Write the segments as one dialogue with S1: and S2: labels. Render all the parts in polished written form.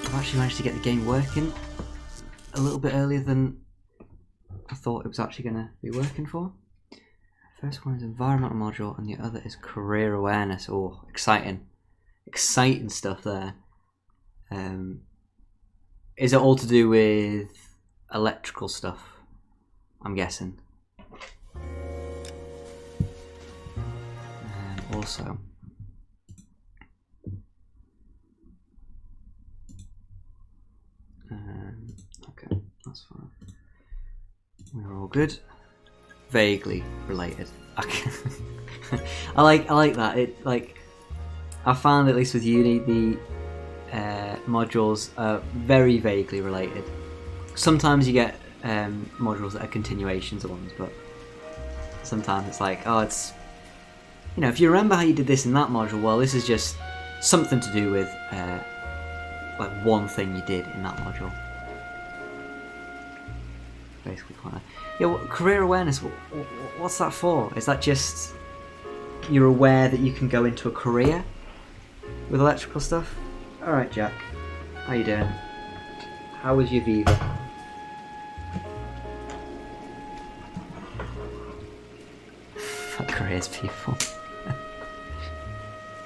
S1: I've actually managed to get the game working a little bit earlier than I thought it was actually going to be working for. First one is environmental module and the other is career awareness. Oh, exciting. Exciting stuff there. Is it all to do with electrical stuff? I'm guessing. Also, okay, that's fine. We're all good. Vaguely related. I like that. It like I found, at least with uni, the modules are very vaguely related. Sometimes you get modules that are continuations of ones, but sometimes it's like, oh, it's, you know, if you remember how you did this in that module, well, this is just something to do with like one thing you did in that module. Basically, quite nice. Yeah, well, career awareness. What's that for? Is that just you're aware that you can go into a career with electrical stuff? All right, Jack. How you doing? How was your Viva? Fuck careers, people. Is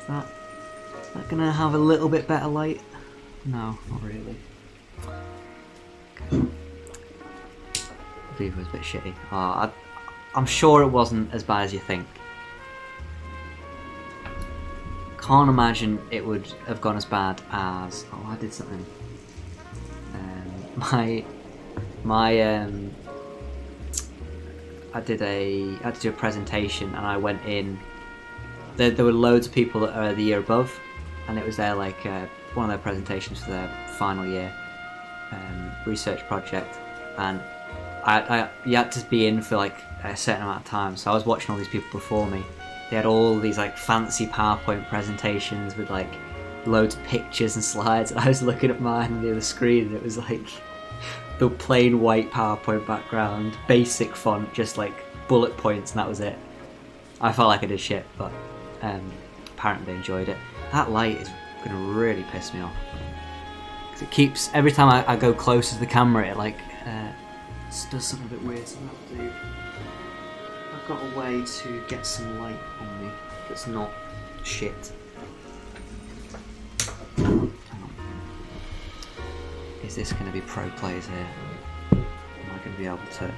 S1: that gonna have a little bit better light? No, not really. Okay. Viva was a bit shitty. I'm sure it wasn't as bad as you think. Can't imagine it would have gone as bad as... Oh, I did something. I had to do a presentation and I went in. There were loads of people that are the year above, and it was their one of their presentations for their final year research project, and you had to be in for like a certain amount of time. So I was watching all these people before me. They had all these like fancy PowerPoint presentations with like loads of pictures and slides, and I was looking at mine near the screen and it was like the plain white PowerPoint background, basic font, just like bullet points, and that was it. I felt like I did shit, but apparently they enjoyed it. That light is gonna really piss me off, because it keeps, every time I go closer to the camera, it like does something a bit weird. So I've got a way to get some light on me that's not shit. Is this going to be pro players here? Am I going to be able to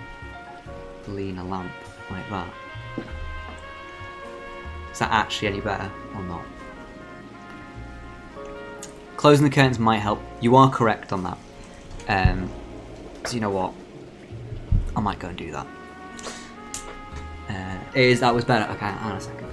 S1: lean a lamp like that? Is that actually any better or not? Closing the curtains might help. You are correct on that. So you know what? I might go and do that. That was better. Okay, hang on a second.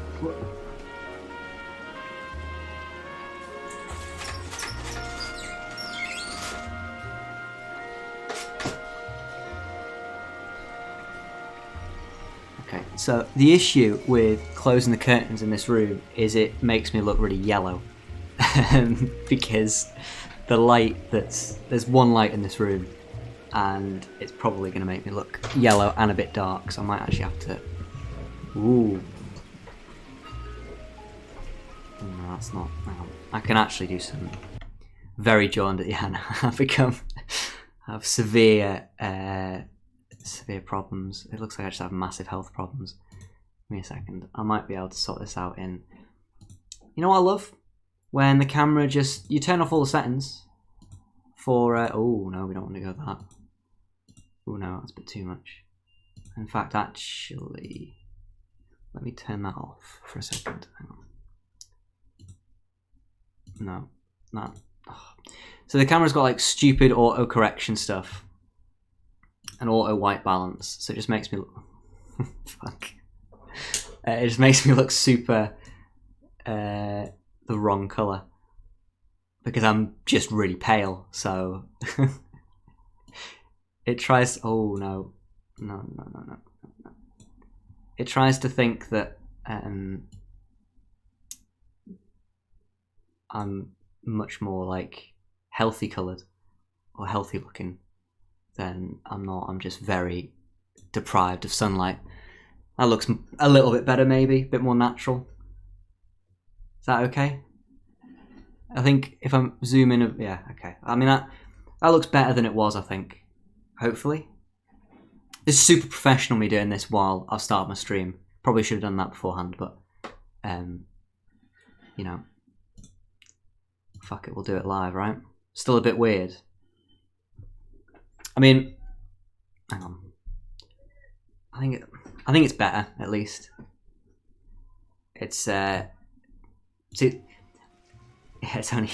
S1: Okay, so the issue with closing the curtains in this room is it makes me look really yellow. Because the light there's one light in this room, and it's probably going to make me look yellow and a bit dark, so I might actually have to... Ooh. No, that's not... I can actually do some very jaundiced at the end. I have severe problems. It looks like I just have massive health problems. Give me a second. I might be able to sort this out in... You know what I love? When the camera just... You turn off all the settings for... oh, no, we don't want to go that. Oh, no, that's a bit too much. In fact, actually... Let me turn that off for a second. Hang on. No, not. Oh. So the camera's got like stupid auto correction stuff and auto white balance, so it just makes me look fuck. It just makes me look super the wrong color because I'm just really pale. So it tries. Oh no. It tries to think that I'm much more like healthy coloured or healthy looking than I'm not. I'm just very deprived of sunlight. That looks a little bit better, maybe a bit more natural. Is that okay? I think if I'm zooming, yeah, okay. I mean that looks better than it was. I think, hopefully. This is super professional, me doing this while I've started my stream. Probably should have done that beforehand, but you know, fuck it, we'll do it live, right? Still a bit weird. I mean, hang on. I think it's better, at least. It's see, yeah, it's only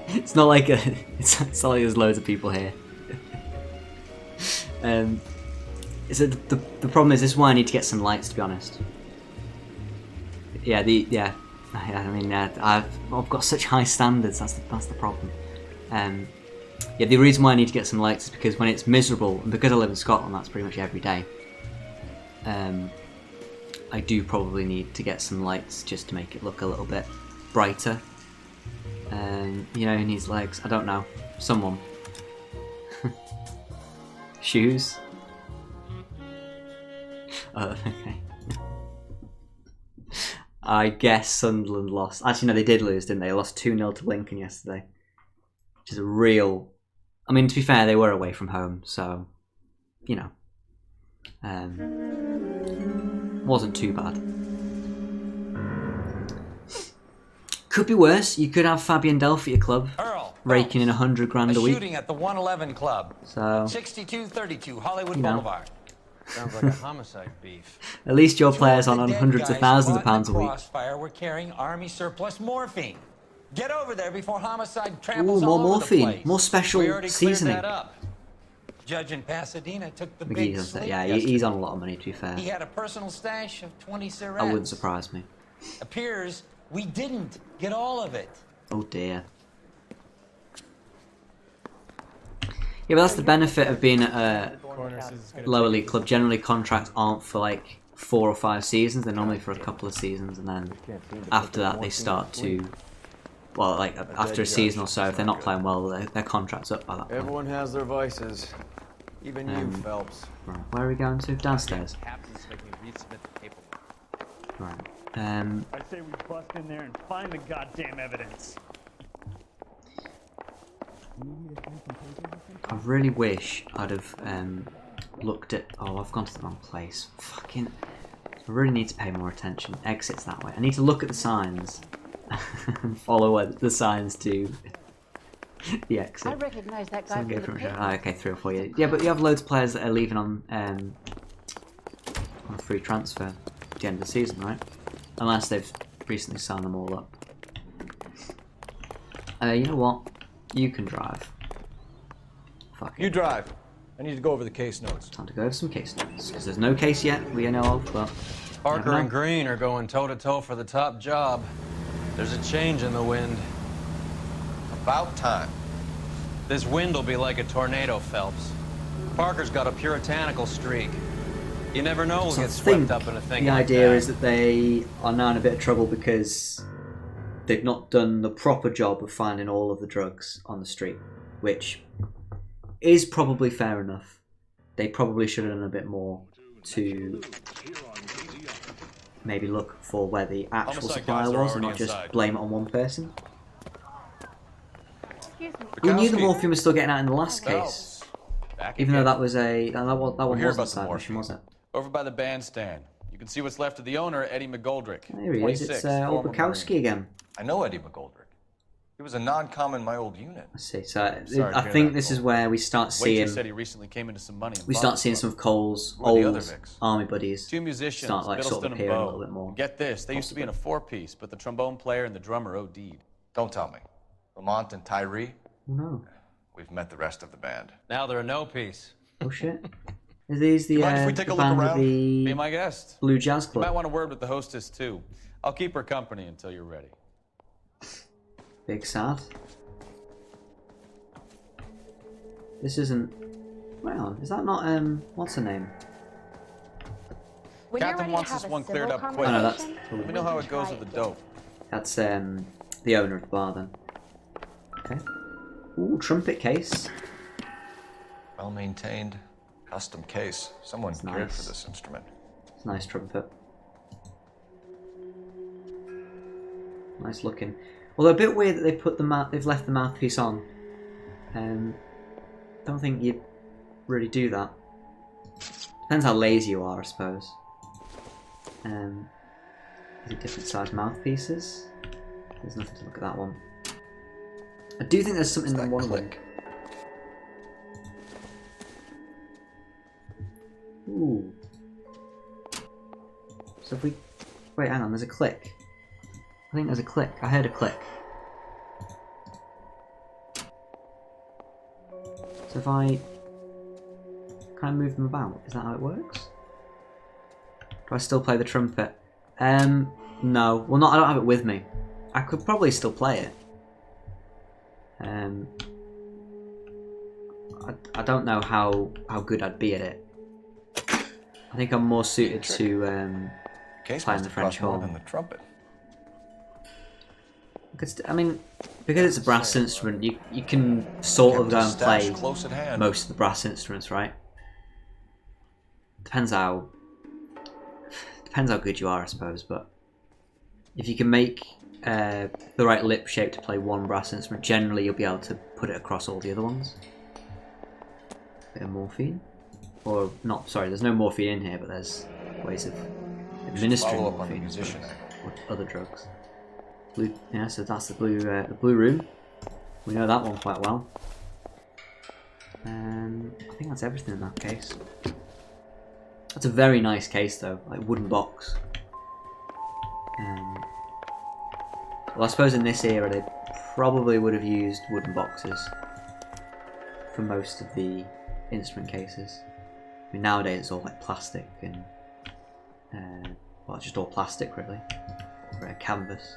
S1: it's not like it's not like there's loads of people here. The problem is, this is why I need to get some lights, to be honest. Yeah, I mean, I've got such high standards. That's the problem. Yeah, the reason why I need to get some lights is because when it's miserable, and because I live in Scotland, that's pretty much every day. I do probably need to get some lights just to make it look a little bit brighter. You know, who needs legs? I don't know. Someone. Shoes. Oh, okay. I guess Sunderland lost. Actually, no, they did lose, didn't they? They lost 2-0 to Lincoln yesterday. Which is a real... I mean, to be fair, they were away from home, so... You know. Wasn't too bad. Could be worse. You could have Fabian Delph at your club. Raking in 100 grand a week.
S2: Shooting at the 111 Club.
S1: So...
S2: 6232 Hollywood Boulevard.
S3: Sounds like a homicide beef.
S1: At least your players aren't on hundreds of thousands of pounds a week.
S2: Crossfire were carrying army surplus morphine. Get over there before homicide tramples
S1: more
S2: all over
S1: morphine,
S2: the place.
S1: more special
S2: we already
S1: seasoning.
S2: Cleared that up. Judge in Pasadena took the big
S1: McGee's
S2: slate
S1: yeah,
S2: yesterday.
S1: he's on a lot of money, to be fair.
S2: He had a personal stash of 20 cigarettes.
S1: That wouldn't surprise me.
S2: Appears we didn't get all of it.
S1: Oh dear. Yeah, but that's the benefit of being at a lower league club. Generally, contracts aren't for like 4 or 5 seasons. They're normally for a couple of seasons, and then after that they start to... Well, like after a season or so, if they're not playing well, their contract's up by that point.
S3: Everyone has their vices. Even you, Phelps.
S1: Right, where are we going to? Downstairs. Right.
S4: I say we bust in there and find the goddamn evidence.
S1: I really wish I'd have looked at... Oh, I've gone to the wrong place. Fucking... I really need to pay more attention. Exits that way. I need to look at the signs and follow the signs to the exit.
S5: I recognize that guy from the paper.
S1: Oh, okay, 3 or 4 years. Yeah, but you have loads of players that are leaving on a free transfer at the end of the season, right? Unless they've recently signed them all up. You know what? You can drive. Fuck it.
S3: You drive. I need to go over the case notes.
S1: Time to go over some case notes. Because there's no case yet we know of, but...
S3: Parker and Green are going toe-to-toe for the top job. There's a change in the wind.
S2: About time.
S3: This wind will be like a tornado, Phelps. Parker's got a puritanical streak. You never know who'll get swept up in a thing
S1: the
S3: like
S1: idea
S3: that.
S1: is that they are now in a bit of trouble because they've not done the proper job of finding all of the drugs on the street, which is probably fair enough. They probably should have done a bit more to maybe look for where the actual supplier was and not just blame it on one person. We knew the morphine was still getting out in the last case, even though that was a that one wasn't a side mission, was it?
S6: Over by the bandstand. You can see what's left of the owner, Eddie McGoldrick.
S1: There he is. It's old Bukowski again.
S2: I know Eddie McGoldrick. He was a non-com in my old unit.
S1: I see. So I think this is where we start seeing.
S6: Said he recently came into some money.
S1: We start seeing some of Cole's old army buddies.
S6: 2 musicians,
S1: start like sort of appearing a little bit more.
S6: Get this, they used to be in a 4-piece, but the trombone player and the drummer OD'd.
S2: Don't tell me. Lamont and Tyree?
S1: No.
S2: We've met the rest of the band.
S3: Now they're a no-piece.
S1: Oh shit. Are these the,
S6: Mind if we take
S1: the
S6: a look
S1: band
S6: around?
S1: of the
S6: Be my guest.
S1: Blue Jazz
S6: You might
S1: Club?
S6: want a word with the hostess too. I'll keep her company until you're ready.
S1: Big sad. This isn't... Well, is that not, what's her name?
S6: Captain wants this one cleared up quick.
S1: Oh no, that's...
S6: Let me know how it goes with the dope.
S1: That's, the owner of the bar then. Okay. Ooh, trumpet case.
S2: Well maintained, custom case. Someone cared for this instrument.
S1: It's a nice trumpet. Nice looking. Although a bit weird that they've left the mouthpiece on. Don't think you'd really do that. Depends how lazy you are, I suppose. Is it different size mouthpieces? There's nothing to look at that one. I do think there's something in one of them. Ooh. So if we... Wait, hang on, there's a click. I think there's a click. I heard a click. So if I... Can I move them about? Is that how it works? Do I still play the trumpet? No. Well, I don't have it with me. I could probably still play it. I don't know how good I'd be at it. I think I'm more suited to playing the French horn.
S2: Than the trumpet.
S1: I mean, because it's a brass instrument, you can sort of go and play most of the brass instruments, right? Depends how good you are, I suppose. But if you can make the right lip shape to play one brass instrument, generally you'll be able to put it across all the other ones. Bit of morphine, or not? Sorry, there's no morphine in here, but there's ways of administering morphine or other drugs. Blue, yeah, so that's the blue room. We know that one quite well. I think that's everything in that case. That's a very nice case though, like wooden box. Well, I suppose in this era they probably would have used wooden boxes for most of the instrument cases. I mean, nowadays it's all like plastic and well, just all plastic really, or canvas.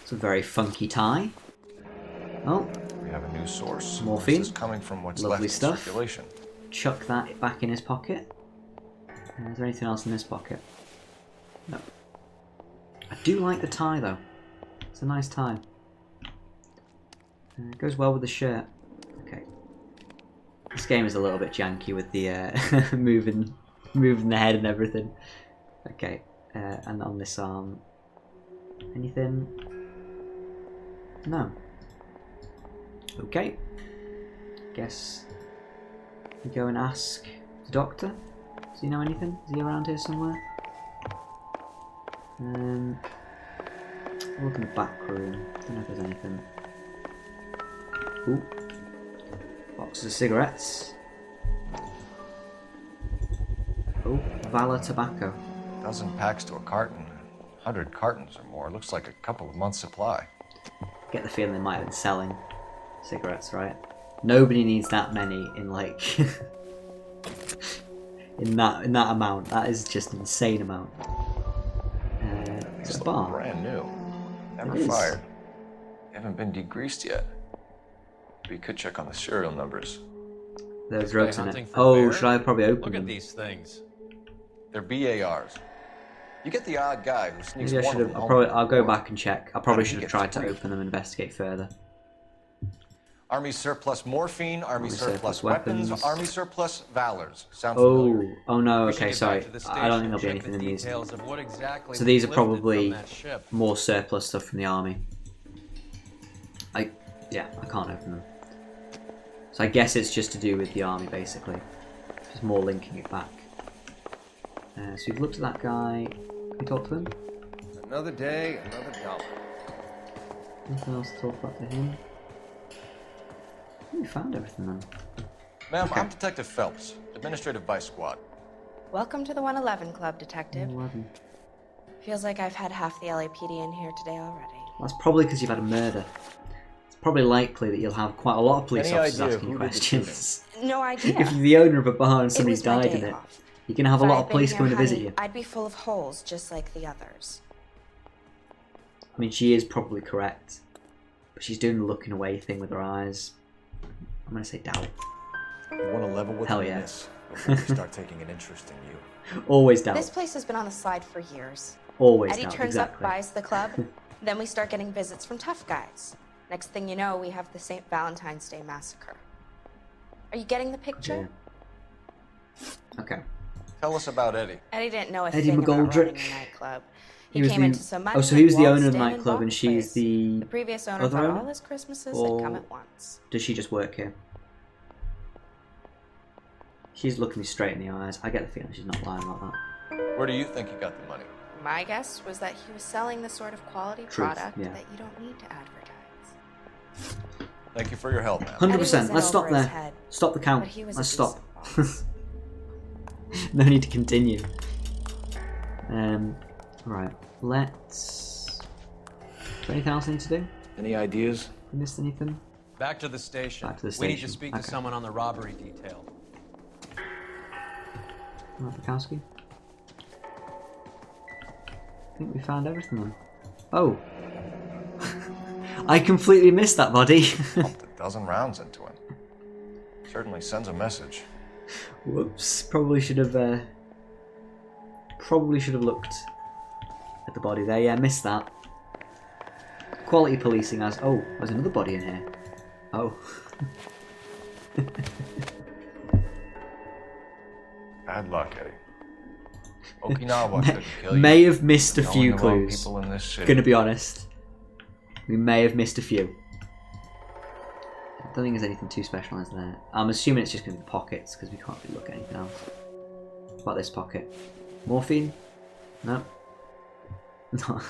S1: It's a very funky tie. Oh,
S2: We have a new source.
S1: Morphine.
S2: This is coming from what's
S1: Lovely
S2: left in
S1: stuff.
S2: circulation.
S1: Chuck that back in his pocket. Is there anything else in this pocket? No. I do like the tie though. It's a nice tie. It goes well with the shirt. Okay. This game is a little bit janky with the moving the head and everything. Okay. And on this arm, anything? No. Okay. Guess we go and ask the doctor. Does he know anything? Is he around here somewhere? Look in the back room. Don't know if there's anything. Ooh. Boxes of cigarettes. Oh, Valor tobacco.
S2: Dozen packs to a carton. 100 cartons or more. Looks like a couple of months' supply.
S1: Get the feeling they might have been selling cigarettes, right? Nobody needs that many in like in that amount. That is just an insane amount. It's a bar.
S2: Brand new. Never
S1: It is.
S2: fired. They haven't been degreased yet. We could check on the serial numbers.
S1: There's
S3: This
S1: drugs
S3: guy
S1: in it.
S3: hunting for
S1: Oh,
S3: bear?
S1: should I probably open
S3: Look
S1: them?
S3: at these things.
S2: They're BARs. You get the odd guy who sneaks
S1: Maybe I
S2: one
S1: should
S2: of
S1: have.
S2: them home.
S1: I'll go back and check. I probably
S2: did
S1: should
S2: he
S1: have
S2: get
S1: tried to
S2: three?
S1: open them and investigate further.
S2: Army surplus morphine, Army
S1: surplus
S2: surplus
S1: weapons.
S2: weapons, Army surplus valors. Sound
S1: Oh,
S2: familiar?
S1: oh no.
S3: We should
S1: Okay,
S3: get
S1: sorry.
S3: back to the
S1: I don't think
S3: station
S1: there'll be
S3: and
S1: anything
S3: check
S1: in
S3: the
S1: these.
S3: details of what exactly
S1: So these are
S3: was lifted
S1: probably
S3: from that ship.
S1: more surplus stuff from the army. I can't open them. So I guess it's just to do with the army, basically. Just more linking it back. So we've looked at that guy. Can we talk to him?
S7: Another day, another dollar.
S1: Anything else to talk about to him? I think we found everything then.
S2: Ma'am,
S1: Okay.
S2: I'm Detective Phelps, Administrative Vice Squad.
S5: Welcome to the 111 Club, Detective.
S1: 11.
S5: Feels like I've had half the LAPD in here today already.
S1: That's probably because you've had a murder. It's probably likely that you'll have quite a lot of police
S2: Any
S1: officers
S2: idea
S1: asking you
S2: who did the
S1: questions.
S5: No idea.
S1: If you're the owner of a bar and
S5: It
S1: somebody's
S5: was my
S1: died in
S5: day
S1: it,
S5: off.
S1: you're going to have a
S5: If
S1: lot
S5: I
S1: of
S5: had been
S1: police
S5: here,
S1: coming to visit
S5: honey,
S1: you.
S5: I'd be full of holes just like the others.
S1: I mean, she is probably correct. But she's doing the looking away thing with her eyes. I'm going to say doubt.
S7: You want to level with
S1: Hell
S7: me,
S1: yeah.
S7: miss, before we start taking an interest in you.
S1: Always doubt.
S5: This place has been on the slide for years.
S1: Always
S5: Eddie
S1: doubt,
S5: turns
S1: exactly.
S5: up, buys the club. Then we start getting visits from tough guys. Next thing you know, we have the St. Valentine's Day massacre. Are you getting the picture?
S1: Okay.
S2: Tell us about Eddie.
S5: Eddie didn't know a
S1: Eddie
S5: thing about
S1: McGoldrick.
S5: running a nightclub. He
S1: was
S5: came
S1: the-
S5: into some money.
S1: Oh, so he was the
S5: waltzed
S1: owner of the
S5: in and
S1: nightclub
S5: bought
S1: and she's
S5: place.
S1: the
S5: The previous owner
S1: other
S5: thought
S1: owner?
S5: all his Christmases
S1: Or-
S5: had come at once.
S1: Does she just work here? She's looking me straight in the eyes. I get the feeling she's not lying like that.
S2: Where do you think he got the money?
S5: My guess was that he was selling the sort of quality
S1: Truth,
S5: product
S1: yeah.
S5: that you don't need to advertise.
S2: Thank you for your help, man.
S1: 100%.
S5: Eddie was
S1: Let's
S5: in
S1: stop
S5: over his
S1: there.
S5: head,
S1: Stop the count.
S5: but he was
S1: Let's
S5: a
S1: stop.
S5: decent boss.
S1: No need to continue. Right. Let's. Is there anything else I need to do?
S7: Any ideas?
S1: I missed anything?
S3: Back to the station.
S1: Back to the
S3: We need
S1: station.
S3: to speak
S1: Okay.
S3: to someone on the robbery detail.
S1: Bukowski? I think we found everything then. Oh. I completely missed that body.
S2: Pumped a dozen rounds into him. Certainly sends a message.
S1: Whoops. Probably should have looked at the body there. Yeah, missed that. Quality policing as oh, there's another body in here. Oh.
S2: Bad luck, Eddie. Okinawa couldn't kill you.
S1: May have missed a
S2: Knowing
S1: few
S2: the wrong
S1: clues.
S2: people in this city.
S1: Gonna be honest. We may have missed a few. I don't think there's anything too specialised there. I'm assuming it's just going to be pockets because we can't really look at anything else. What about this pocket? Morphine? No. No.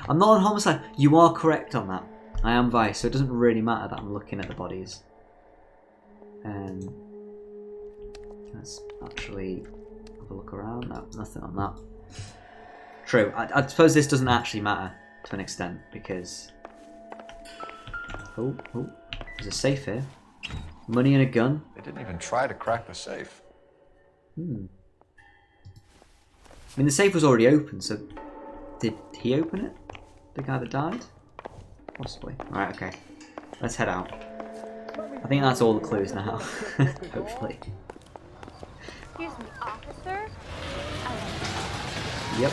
S1: I'm not on homicide. You are correct on that. I am vice, so it doesn't really matter that I'm looking at the bodies. Let's actually have a look around. No, nothing on that. True. I suppose this doesn't actually matter to an extent because. Oh, there's a safe here. Money and a gun.
S2: They didn't even try to crack the safe.
S1: I mean, the safe was already open, so did he open it? The guy that died? Possibly. Alright, okay. Let's head out. I think that's all the clues now. Hopefully.
S8: Excuse me, officer?
S1: Yep.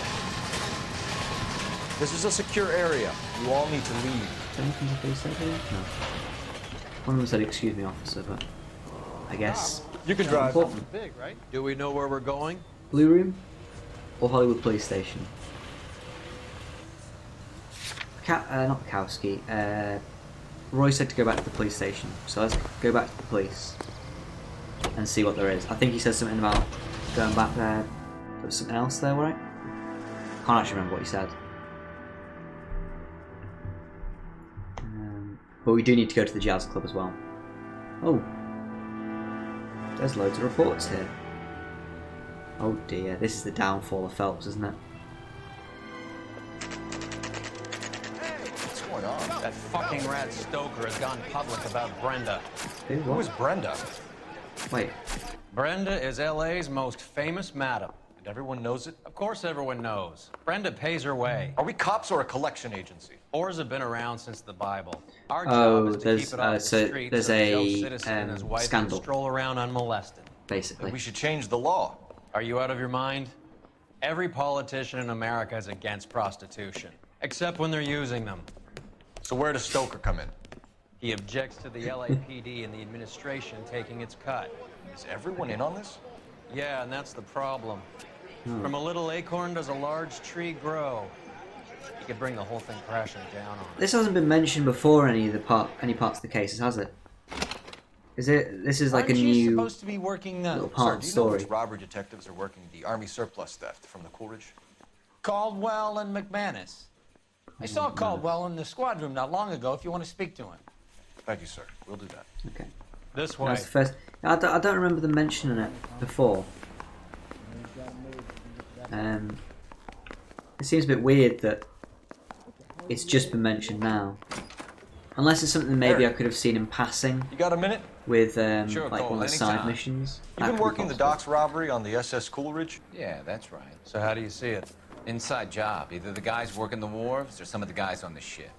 S7: This is a secure area. You all need to leave.
S1: Is there anything the police said here? No. One of them said, excuse me, officer, but I guess.
S7: You can
S1: not
S7: drive.
S1: important.
S6: Big, right?
S3: Do we know where we're going?
S1: Blue Room or Hollywood Police Station? Not Bukowski. Roy said to go back to the police station, so let's go back to the police and see what there is. I think he said something about going back there. There was something else there, right? Can't actually remember what he said. But we do need to go to the jazz club as well. Oh, there's loads of reports here. Oh dear, this is the downfall of Phelps, isn't it?
S2: What's going on?
S3: That fucking rat Stoker has gone public about Brenda.
S1: Who?
S2: Who is
S1: What?
S2: Brenda?
S1: Wait.
S3: Brenda is LA's most famous madam.
S2: And everyone knows it?
S3: Of course everyone knows. Brenda pays her way.
S2: Are we cops or a collection agency?
S3: Whores have been around since the Bible. Our
S1: Oh,
S3: job is to
S1: there's,
S3: keep it off
S1: so
S3: the streets
S1: there's
S3: so
S1: a,
S3: Joe Citizen and his wife
S1: scandal.
S3: can stroll around unmolested.
S1: Basically.
S2: We should change the law.
S3: Are you out of your mind? Every politician in America is against prostitution, except when they're using them.
S2: So where does Stoker come in?
S3: He objects to the LAPD and the administration taking its cut.
S2: Is everyone in on this?
S3: Yeah, and that's the problem. From a little acorn does a large tree grow. You could bring the whole thing crashing down on it.
S1: This hasn't been mentioned before in any parts of the cases, has it? Is it? This is like
S6: Aren't
S1: a
S6: you
S1: new
S6: supposed to be working
S1: little
S2: Sir,
S1: part of
S2: do
S1: the
S2: you know
S1: story.
S2: which robbery detectives are working the Army surplus theft from the Coolidge?
S6: Caldwell and McManus? I saw Caldwell in the squad room not long ago if you want to speak to him.
S2: Thank you, sir. We'll do that.
S1: Okay.
S3: This way.
S1: That's the first. I don't remember them mentioning it before. It seems a bit weird that it's just been mentioned now. Unless it's something maybe I could have seen in passing
S2: You got a minute?
S1: with
S6: Sure,
S1: like
S6: Cole,
S1: one of the side
S6: anytime.
S1: missions.
S2: You've been working the docks robbery on the SS Coolidge?
S9: Yeah, that's right.
S3: So how do you see it?
S9: Inside job. Either the guys working the wharves or some of the guys on the ship.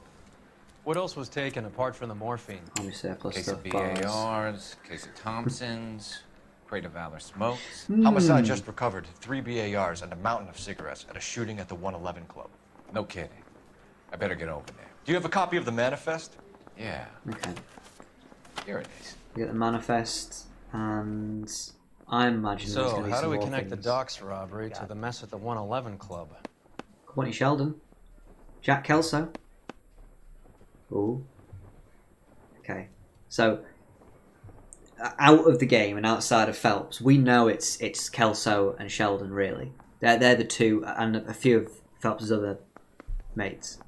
S3: What else was taken apart from the morphine?
S1: Army surplus
S9: Case
S1: stuff.
S9: of
S1: bars.
S9: BARs, case of Thompsons, crate of Valor smokes.
S2: Homicide just recovered 3 BARs and a mountain of cigarettes at a shooting at the 111 Club.
S9: No kidding. I better get over there.
S2: Do you have a copy of the manifest?
S9: Yeah,
S1: Okay.
S9: here it is.
S1: We get the manifest, and I imagine there's
S3: So
S1: going to be
S3: how
S1: some
S3: do we
S1: more
S3: connect the
S1: things.
S3: docks robbery to the mess at the 111 Club?
S1: Courtney Sheldon. Jack Kelso. Ooh. Okay. So, out of the game and outside of Phelps, we know it's Kelso and Sheldon, really. They're the two, and a few of Phelps' other mates.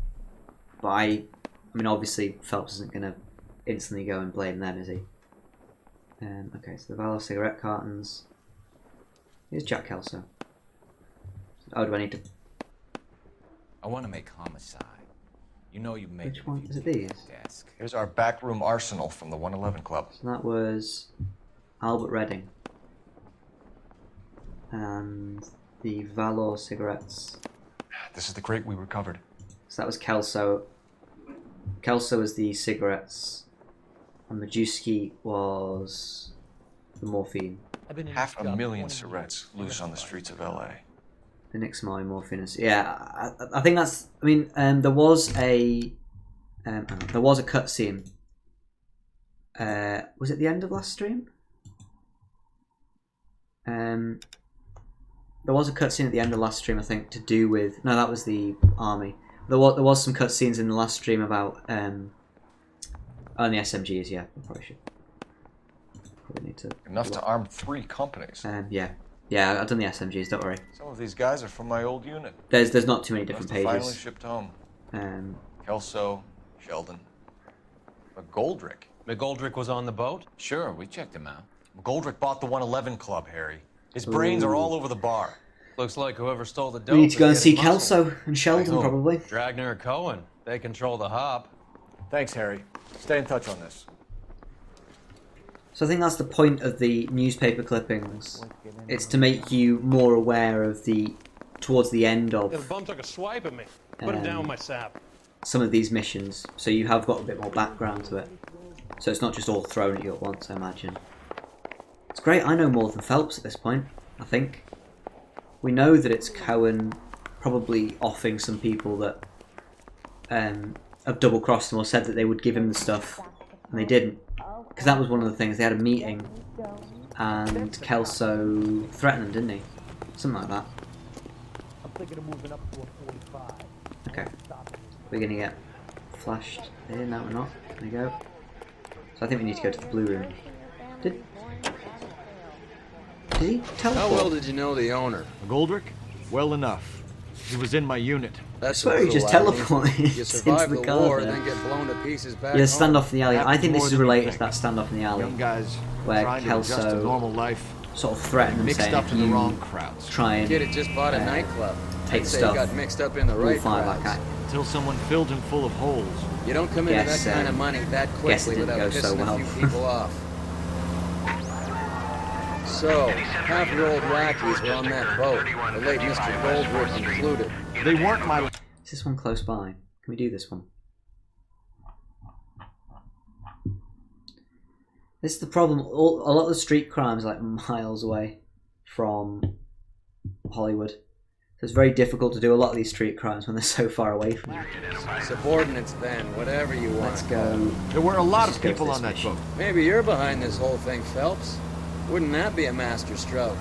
S1: But I mean, obviously, Phelps isn't going to instantly go and blame them, is he? Okay, so the Valor cigarette cartons. Here's Jack Kelso. Oh, do I need to...
S9: I want to make homicide. You know you made
S1: Which one? Is it these?
S9: desk.
S2: Here's our backroom arsenal from the 111 Club.
S1: So that was Albert Redding. And the Valor cigarettes.
S2: This is the crate we recovered.
S1: So that was Kelso. Kelso was the cigarettes. And Majewski was the morphine.
S2: 500,000 cigarettes loose on the streets of LA.
S1: The Nick Smiley morphine. Yeah, I think that's... I mean, there was a cutscene. Was it the end of last stream? There was a cutscene at the end of last stream, I think, to do with... No, that was the army. There was some cutscenes in the last stream about... Oh, and the SMGs, yeah. I probably should. Probably need to...
S2: Enough to arm 3 companies.
S1: Yeah. Yeah, I've done the SMGs, don't worry.
S2: Some of these guys are from my old unit.
S1: There's not too many different
S2: Must have
S1: pages.
S2: finally shipped home.
S1: Um,
S2: Kelso, Sheldon, McGoldrick.
S3: McGoldrick was on the boat?
S9: Sure, we checked him out.
S2: McGoldrick bought the 111 Club, Harry. His brains are all over the bar.
S3: Looks like whoever stole the dope.
S1: we need to go and
S3: is
S1: see
S3: getting muscle.
S1: Kelso and Sheldon, probably.
S3: Dragner or Cohen. They control the hop.
S7: Thanks, Harry. Stay in touch on this.
S1: So I think that's the point of the newspaper clippings. It's to make you more aware of towards the end
S4: Yeah, the
S1: of
S4: bum took a swipe at me. Put him down with my sap.
S1: some of these missions. So you have got a bit more background to it. So it's not just all thrown at you at once, I imagine. It's great, I know more than Phelps at this point, I think. We know that it's Cohen probably offing some people that have double-crossed him or said that they would give him the stuff, and they didn't. Because that was one of the things, they had a meeting, and Kelso threatened them, didn't he? Something like that.
S4: I'm thinking of moving up to a 45.
S1: Okay. We're going to get flashed here, no we're not. There we go. So I think we need to go to the blue room. Did he teleport?
S10: How well did you know the owner?
S7: McGoldrick? Well enough. He was in my unit.
S10: That's
S1: I swear he just teleported
S10: You survive
S1: into
S10: the
S1: the
S10: war
S1: car
S10: and
S1: there.
S10: then get blown to pieces back
S1: Yeah,
S10: home.
S1: standoff in the alley. I
S7: Happened
S1: think this
S7: more
S1: is
S7: than you
S1: related to
S7: think.
S1: that standoff in the alley.
S7: Young guys
S1: Where
S7: trying to adjust to
S1: Kelso
S7: normal life.
S1: sort of threatened them,
S7: Mixed
S1: saying
S7: up
S1: if
S7: in the
S1: you
S7: wrong crowds.
S1: try and
S10: Kid had just bought a nightclub.
S1: take
S10: I'd say
S1: stuff,
S10: he got mixed up in the
S1: we'll
S10: right
S1: fire back
S10: crowds.
S1: at you.
S7: Until someone filled him full of holes.
S10: You don't come into
S1: Guess,
S10: that kind of money that
S1: guess it
S10: quickly
S1: didn't
S10: without
S1: go so
S10: pissing
S1: well.
S10: a few people off. So, half-year-old lackeys were on that boat, the late Mr. Goldrick included.
S7: They weren't my...
S1: Is this one close by? Can we do this one? This is the problem. A lot of the street crimes are like miles away from Hollywood. So it's very difficult to do a lot of these street crimes when they're so far away from you.
S10: Subordinates then, whatever you want.
S1: Let's go.
S7: There were a lot
S1: Let's
S7: of
S1: go to
S7: people
S1: this
S7: on that
S1: mission.
S7: boat.
S10: Maybe you're behind this whole thing, Phelps. Wouldn't that be a master stroke?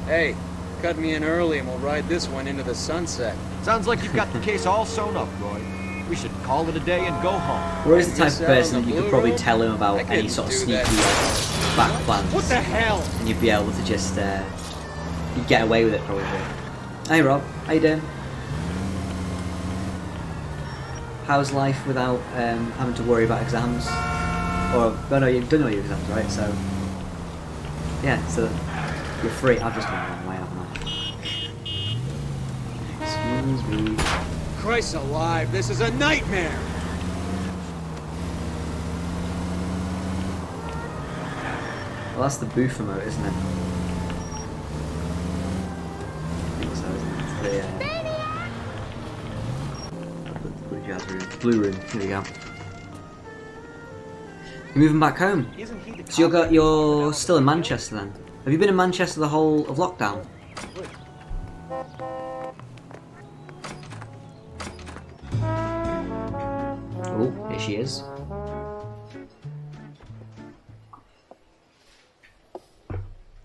S10: Hey, cut me in early and we'll ride this one into the sunset.
S7: Sounds like you've got the case all sewn up, Roy. We should call it a day and go home.
S1: Roy's the type of
S10: Miss out
S1: person
S10: on
S1: that
S10: the
S1: you could
S10: blue
S1: probably
S10: room?
S1: tell him about
S10: I
S1: any
S10: couldn't
S1: sort of
S10: do
S1: sneaky
S10: that.
S1: back plans.
S7: What the hell?
S1: And you'd be able to just, you'd get away with it probably. Hey Rob, how you doing? How's life without having to worry about exams? Or, oh no, you've done all your exams, right? So, yeah, so you're free. I've just gone the wrong way, haven't I? Excuse me.
S10: Christ alive, this is a nightmare!
S1: Well, that's the booth remote, isn't it? I think so, isn't it? It's the blue jazz room. Blue room, here we go. You're moving back home. So you're still in Manchester then? Have you been in Manchester the whole of lockdown? Oh, here she is.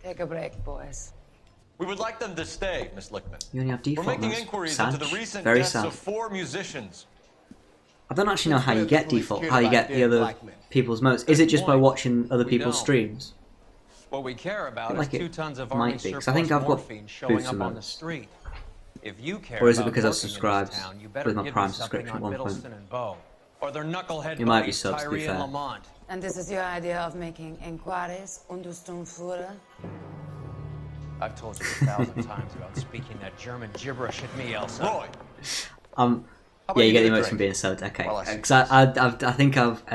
S11: Take a break, boys.
S2: We would like them to stay, Miss Lickman.
S1: You only have
S2: We're
S1: default
S2: making
S1: modes.
S2: inquiries
S1: Sad.
S2: into the recent
S1: Very
S2: deaths
S1: sad.
S2: of 4 musicians.
S1: I don't actually know how you get default, how you get the other people's modes. Is it just by watching other people's streams?
S3: What we care about
S1: like
S3: is
S1: it
S3: 2 tons of
S1: might
S3: army
S1: be, 'cause
S3: surplus
S1: I think I've got
S3: morphine showing
S1: booster
S3: up on the
S1: modes.
S3: street. If you care
S1: Or is it
S3: about
S1: because I've
S3: working in this
S1: subscribed
S3: town, you better
S1: with my
S3: give
S1: Prime
S3: me something
S1: subscription
S3: on
S1: at one point?
S3: Middleton and Bow, or their knucklehead
S1: It might be
S3: buddies,
S1: subs, to be
S3: Tyree
S1: fair.
S3: and Lamont.
S11: And this is your idea of making inquiries under Sturmführer?
S3: I've told you 1,000 times about speaking that German gibberish at me, Elsa.
S2: Roy!
S1: Yeah, you get the
S2: a
S1: emotes
S2: drink?
S1: from being subbed. Okay,
S2: While I see
S1: because I think I've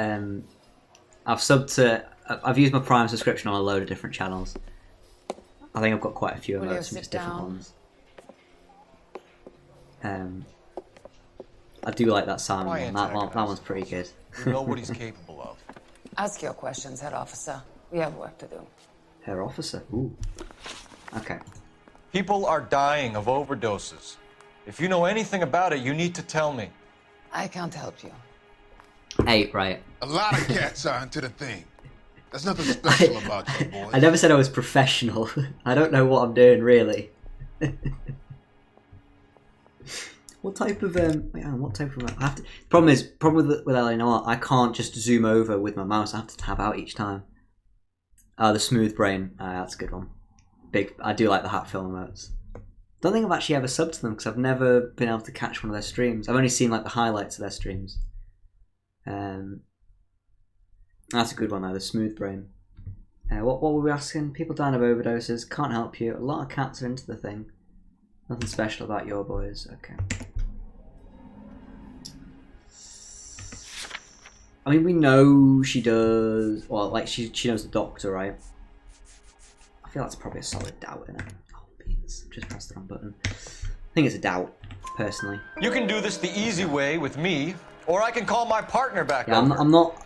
S1: subbed to. I've used my Prime subscription on a load of different channels. I think I've got quite a few
S11: Will you
S1: emotes from
S11: sit
S1: just different
S11: down?
S1: ones. I do like that Simon
S2: Why
S1: one. That
S2: antagonize?
S1: one's pretty good.
S2: You know what he's capable of.
S11: Ask your questions, Herr Officer. We have work to do.
S1: Her officer. Ooh. Okay.
S2: People are dying of overdoses. If you know anything about it, you need to tell me.
S11: I can't help you.
S1: Hey, right.
S12: A lot of cats are into the thing. There's nothing special about you, boys.
S1: I never said I was professional. I don't know what I'm doing really. What type of wait, hang on, what type of I have to, problem with LA Noire, I can't just zoom over with my mouse. I have to tab out each time. The smooth brain, that's a good one. I do like the hat film emotes. Don't think I've actually ever subbed to them because I've never been able to catch one of their streams. I've only seen like the highlights of their streams. That's a good one though, the smooth brain. What were we asking? People dying of overdoses, can't help you. A lot of cats are into the thing. Nothing special about your boys. Okay. I mean, we know she does. Well, like she knows the doctor, right? I feel that's probably a solid doubt, isn't it? Oh, beans! Just pressed the wrong button. I think it's a doubt, personally.
S2: You can do this the easy way with me, or I can call my partner back
S1: Yeah,
S2: over.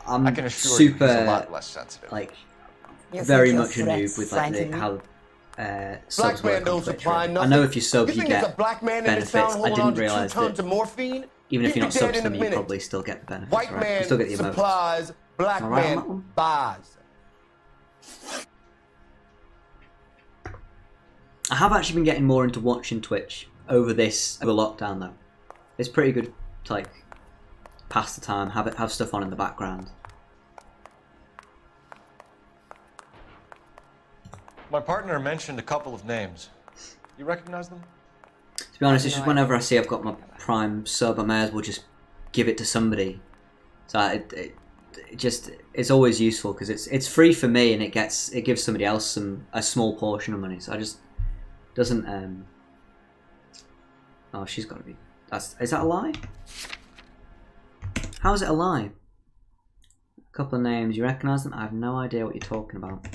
S1: I
S2: can assure
S1: super,
S2: you he's a lot less sensitive.
S1: like,
S11: You
S1: very
S11: think
S1: much a
S11: your
S1: noob
S11: threats
S1: with like
S11: frighten me?
S1: how subs work on
S13: don't
S1: Twitch.
S13: supply
S1: Really. I
S13: nothing.
S1: know if you sub,
S13: You
S1: you
S13: think there's
S1: get
S13: a black man in this town
S1: benefits. I
S13: holding
S1: didn't
S13: on to 2
S1: realise
S13: tons
S1: that
S13: of morphine?
S1: even if
S13: He'd
S1: you're
S13: be
S1: not subbed
S13: dead
S1: to
S13: in
S1: them,
S13: a
S1: you
S13: minute.
S1: probably still get the benefits.
S13: White
S1: Right? You
S13: man
S1: still get the emotes.
S13: supplies, black
S1: Am I right on that
S13: man
S1: one?
S13: buys.
S1: I have actually been getting more into watching Twitch over lockdown though. It's pretty good to like pass the time, have stuff on in the background.
S2: My partner mentioned a couple of names. You recognize them?
S1: To be honest, it's just whenever I see I've got my Prime sub, I may as well just give it to somebody. So it's always useful because it's free for me and it gives somebody else a small portion of money. So I just doesn't oh, she's got to be. Is that a lie? How is it a lie? A couple of names. You recognise them? I have no idea what you're talking about.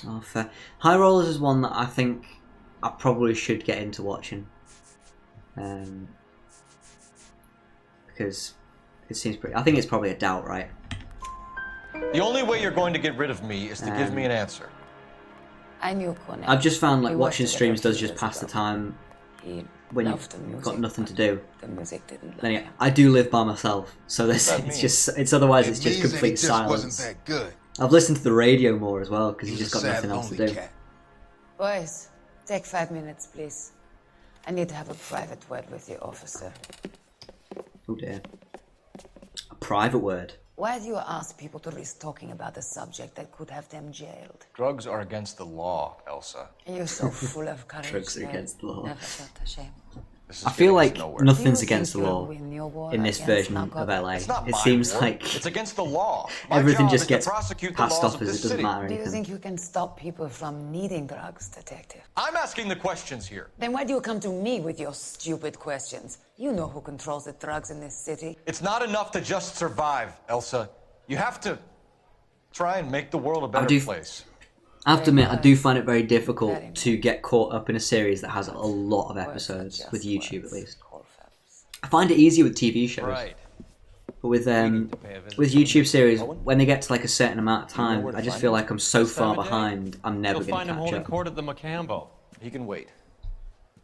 S1: Oh, fair. High Rollers is one that I think I probably should get into watching. Because it seems pretty. I think it's probably a doubt, right?
S2: The only way you're going to get rid of me is to give me an answer.
S11: I knew Cornell.
S1: I've just found like
S11: We
S1: watching
S11: worked
S1: streams
S11: together a
S1: does
S11: few
S1: just
S11: years
S1: pass the
S11: ago.
S1: time
S11: He
S1: when
S11: loved the
S1: you've
S11: music,
S1: got nothing
S11: but
S1: to do.
S11: The music didn't love
S1: Then
S11: him.
S1: I do live by myself, so
S2: What does that
S1: it's otherwise it's
S12: It
S1: just
S12: means that he
S1: complete
S12: just wasn't
S1: silence.
S12: that good.
S1: I've listened to the radio more as well because
S12: He
S1: you
S12: was
S1: just
S12: a
S1: got
S12: sad,
S1: nothing else to
S12: lonely
S1: do.
S12: cat.
S11: Boys, take 5 minutes, please. I need to have a private word with you, officer.
S1: Oh dear. A private word.
S11: Why do you ask people to risk talking about a subject that could have them jailed?
S2: Drugs are against the law, Elsa.
S11: You're so full of courage.
S1: Drugs are
S11: Ned.
S1: against the law.
S11: Never felt ashamed.
S2: This is
S1: I feel
S2: getting us
S1: like
S2: nowhere.
S1: nothing's
S11: Do you
S1: against the
S11: think
S1: law
S11: you'll win your war
S1: in this
S11: against
S1: version of
S11: narcotics?
S1: LA.
S2: It's not
S1: It
S2: my
S1: seems
S2: war.
S1: like
S2: It's against the law. My
S1: everything
S2: job
S1: just
S2: is to
S1: gets
S2: prosecute the
S1: passed
S2: laws
S1: off
S2: of
S1: as
S2: this
S1: it doesn't
S2: city.
S1: matter
S11: Do you
S1: anything.
S11: think you can stop people from needing drugs, detective?
S2: I'm asking the questions here.
S11: Then why do you come to me with your stupid questions? You know who controls the drugs in this city.
S2: It's not enough to just survive, Elsa. You have to try and make the world a better place.
S1: I have to admit, I do find it very difficult
S11: Very
S1: to get caught up in a series that has a lot of episodes,
S11: just
S1: with YouTube
S11: words.
S1: at least.
S11: Call Phelps.
S1: I find it easier with TV shows.
S3: Right.
S1: But with
S3: need to pay a visit
S1: with
S3: to
S1: YouTube
S3: him.
S1: series, when they get to like a certain amount of time,
S2: where to
S1: I just
S2: find
S1: feel
S2: him?
S1: like I'm so
S3: This time
S1: far
S3: of day?
S1: behind, I'm never
S3: You'll
S1: going
S3: find
S1: to
S3: him
S1: catch
S3: holding
S1: up.
S3: court at the Macambo.
S2: He can wait.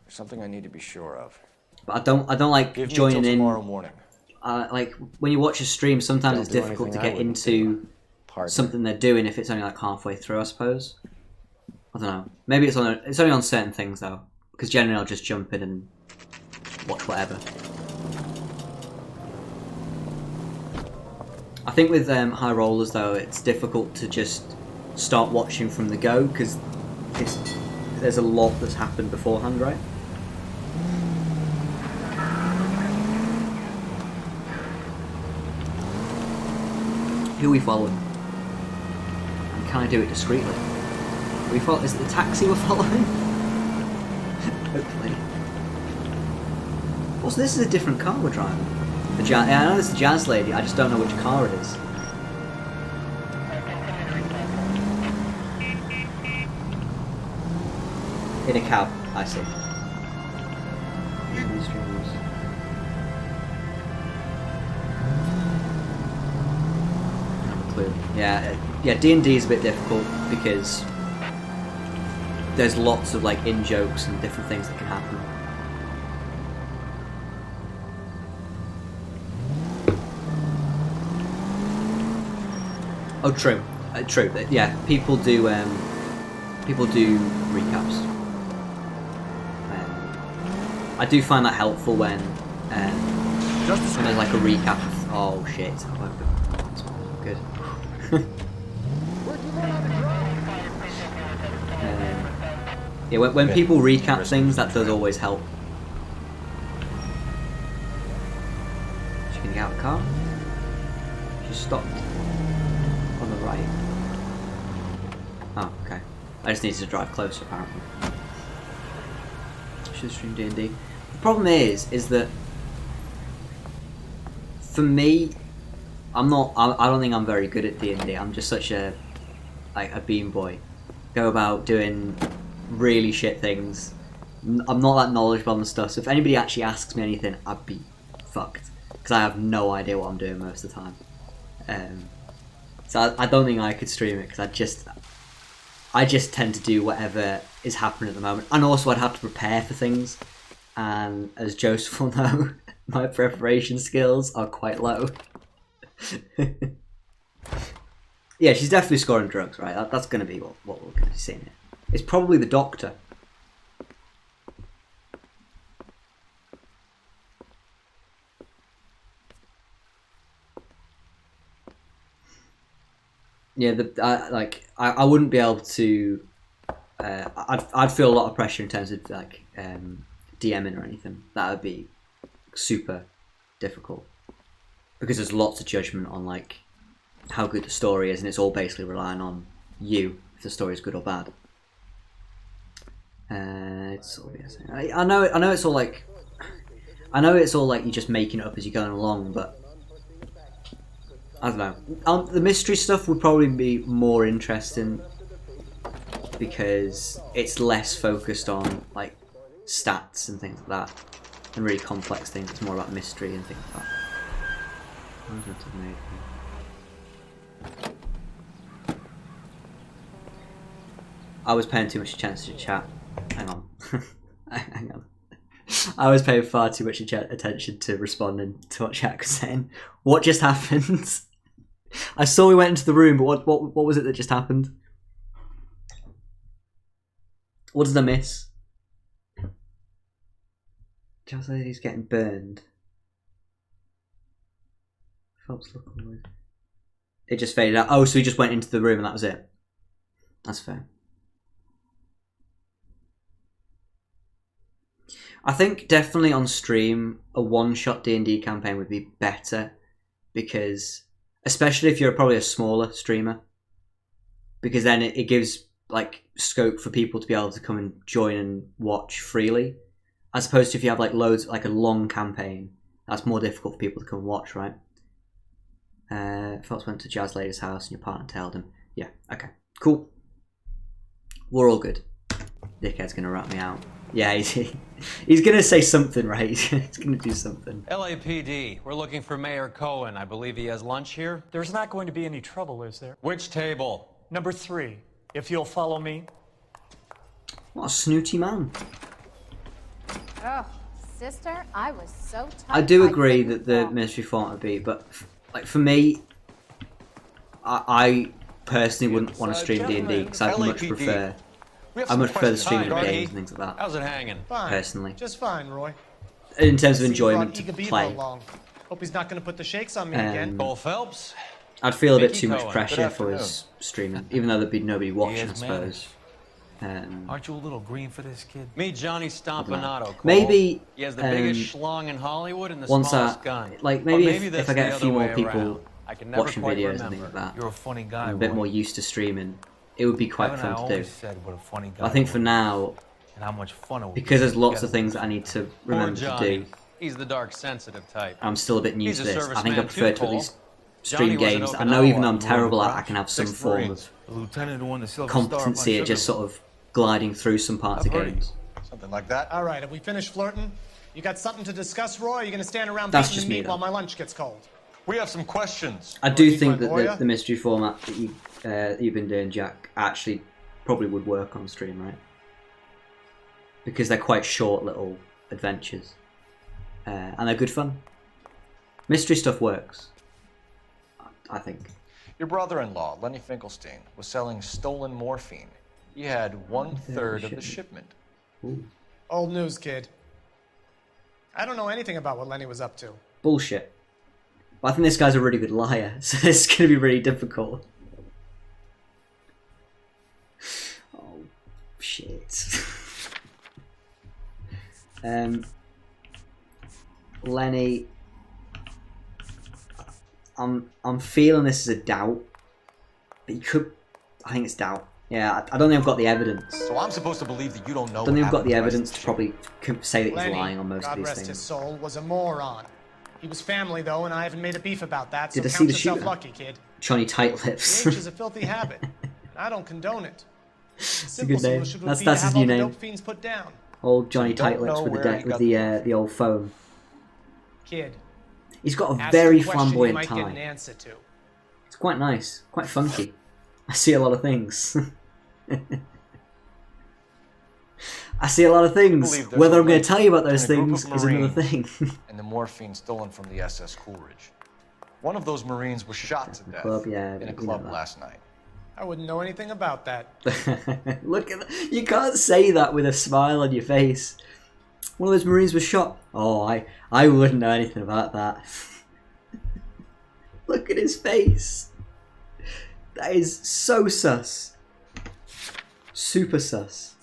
S2: There's something I need to be sure of.
S1: But I don't like
S2: Give me
S1: joining
S2: till tomorrow
S1: in.
S2: morning.
S1: Like when you watch a stream, sometimes
S2: Don't
S1: it's
S2: do
S1: difficult to
S2: anything I
S1: get
S2: wouldn't
S1: into
S2: Part
S1: something they're doing if it's only like halfway through, I suppose. I don't know. Maybe it's only on certain things though, because generally I'll just jump in and watch whatever. I think with high rollers though, it's difficult to just start watching from the go because there's a lot that's happened beforehand, right? Who are we following? And can I do it discreetly? Is it the taxi we're following? Hopefully. Also, this is a different car we're driving. Yeah, I know it's the jazz lady, I just don't know which car it is. In a cab, I see. Yeah, D&D is a bit difficult because there's lots of like in-jokes and different things that can happen. Oh, true. True. Yeah, people do recaps. I do find that helpful when there's like a recap of, oh shit, good. Yeah, when people recap things, that does always help. She can get out of the car. She stopped on the right. Oh, okay. I just needed to drive closer, apparently. Should stream D&D. The problem is that for me, I don't think I'm very good at D&D. I'm just such a bean boy. Go about doing really shit things. I'm not that knowledgeable on the stuff, so if anybody actually asks me anything, I'd be fucked. Because I have no idea what I'm doing most of the time. So I don't think I could stream it, because I just tend to do whatever is happening at the moment. And also I'd have to prepare for things. And as Joseph will know, my preparation skills are quite low. Yeah, she's definitely scoring drugs, right? That's going to be what we're going to be seeing here. It's probably the doctor. Yeah, I wouldn't be able to. I'd feel a lot of pressure in terms of like DMing or anything. That would be super difficult because there's lots of judgment on like how good the story is, and it's all basically relying on you if the story is good or bad. It's all I know it's all like you're just making it up as you're going along, but I don't know. The mystery stuff would probably be more interesting because it's less focused on like stats and things like that, and really complex things. It's more about mystery and things like that. I was paying too much attention to chat. Hang on. Hang on. I was paying far too much attention to responding to what chat was saying. What just happened? I saw we went into the room, but what was it that just happened? What did I miss? Jazz lady's getting burned. Phelps look away. It just faded out. Oh, so he just went into the room and that was it. That's fair. I think definitely on stream a one-shot D&D campaign would be better because, especially if you're probably a smaller streamer, because then it gives like scope for people to be able to come and join and watch freely, as opposed to if you have like loads, like a long campaign, that's more difficult for people to come and watch, right? Phelps went to Jazz Lady's house and your partner tailed him. Yeah, okay, cool. We're all good. Dickhead's gonna rat me out. Yeah, he's gonna say something, right? He's gonna do something.
S3: LAPD, we're looking for Mayor Cohen. I believe he has lunch here.
S4: There's not going to be any trouble, is there?
S3: Which table?
S4: Number 3, if you'll follow me.
S1: What a snooty man.
S8: Oh, sister, I was so tired.
S1: I do agree that the mystery format would be, but like for me, I personally wouldn't want to stream D&D because I'd much prefer. I much prefer the streaming of games and things like that.
S3: How's it hanging?
S4: Fine.
S1: Personally,
S4: Just fine, Roy.
S1: in terms of
S4: See,
S1: enjoyment
S4: you
S1: to
S4: brought Eager
S1: play,
S4: Beaver along. Hope he's not going to put the shakes on me again.
S3: Cole Phelps.
S1: I'd feel a bit
S3: Mickey
S1: too much
S3: Cohen.
S1: pressure
S3: Good
S1: if I was streaming, even though there'd be nobody watching, I suppose.
S9: Aren't you a little green for this kid?
S3: Meet Johnny Stompanato, Cole.
S1: Maybe
S3: He has the biggest schlong in Hollywood and the
S1: once
S3: smallest gun.
S1: like
S3: Or
S1: maybe if
S3: that's
S1: I get
S3: the
S1: a few
S3: other
S1: more
S3: way
S1: people
S3: around. I can never
S1: watching
S3: quite
S1: videos and
S3: remember.
S1: things like that,
S9: You're a funny guy,
S1: I'm a bit
S9: Roy.
S1: more used to streaming, it would be quite
S9: Haven't I
S1: fun to do.
S9: always said what a funny guy
S1: I think for
S9: was?
S1: now,
S9: And how much fun it would
S1: because
S9: be
S1: there's lots
S9: together.
S1: of things that I need to
S3: Poor
S1: remember to
S3: Johnny.
S1: do,
S3: He's the dark, sensitive type.
S1: I'm still a bit new
S3: He's
S1: to
S3: a
S1: this. I think I
S3: serviceman
S1: prefer
S3: too,
S1: to at
S3: Cole.
S1: least stream
S3: Johnny was in
S1: games. I know even though I'm
S3: Okinawa.
S1: terrible at it, I can have some
S9: Sixth
S1: form
S9: Marines.
S1: of
S9: The lieutenant who won the Silver Star up on
S1: competency at just
S9: Sugar
S1: sort of gliding through some parts of
S9: I've heard of
S1: games.
S2: Something like that.
S4: All right, have we finished flirting? You got something to discuss, Roy? Or are you going to stand around
S1: That's
S4: beating
S1: just
S4: the
S1: me,
S4: meat
S1: though.
S4: while my lunch gets cold?
S2: We have some questions.
S1: I do
S4: need
S1: think
S4: my
S1: that
S4: lawyer?
S1: the mystery format that you've been doing, Jack, actually probably would work on stream, right? Because they're quite short little adventures. And they're good fun. Mystery stuff works, I think.
S2: Your brother-in-law, Lenny Finkelstein, was selling stolen morphine. He had 1/3 of the shipment.
S1: Ooh.
S4: Old news, kid. I don't know anything about what Lenny was up to.
S1: Bullshit. But I think this guy's a really good liar, so it's going to be really difficult. Oh, shit. Lenny, I'm feeling this is a doubt, but you could. I think it's doubt. Yeah, I don't think I've got the evidence.
S2: So I'm supposed to believe that you don't know.
S1: I don't think I've got
S2: happened
S1: the
S2: to the rest
S1: evidence
S2: of
S1: to
S2: the
S1: probably say that he's
S4: Lenny,
S1: lying on most
S4: God
S1: of these
S4: rest his
S1: things.
S4: soul, was a moron. He was family, though, and I haven't made a beef about that, so
S1: Did I see
S4: count
S1: the
S4: yourself
S1: shooter?
S4: lucky, kid.
S1: Johnny Tight
S4: The
S1: Lips.
S4: H is a filthy habit. I don't condone it.
S1: It's a good name.
S4: Solution would
S1: That's
S4: be to
S1: his
S4: have
S1: new
S4: all the
S1: name.
S4: dope fiends put down.
S1: Old Johnny
S2: So don't
S1: Tight Lips
S2: know
S1: with
S2: where he got
S1: the old phone.
S4: Kid,
S1: He's got a
S4: ask
S1: very
S4: a question
S1: flamboyant
S4: you might get an
S1: tie.
S4: answer to.
S1: It's quite nice, quite funky. I see a lot of things. I see a lot of things.
S2: believe there's
S1: Whether
S2: a
S1: I'm going
S2: link
S1: to tell you about those
S2: between a group
S1: things
S2: of
S1: is another
S2: Marines
S1: thing.
S2: and the morphine stolen from the SS Coolidge. One of those Marines was shot to death
S1: club, yeah,
S2: in a
S1: you know
S2: club
S1: that.
S2: last night.
S4: I wouldn't know anything about that.
S1: Look at that. You can't say that with a smile on your face. One of those Marines was shot. Oh, I wouldn't know anything about that. Look at his face. That is so sus. Super sus.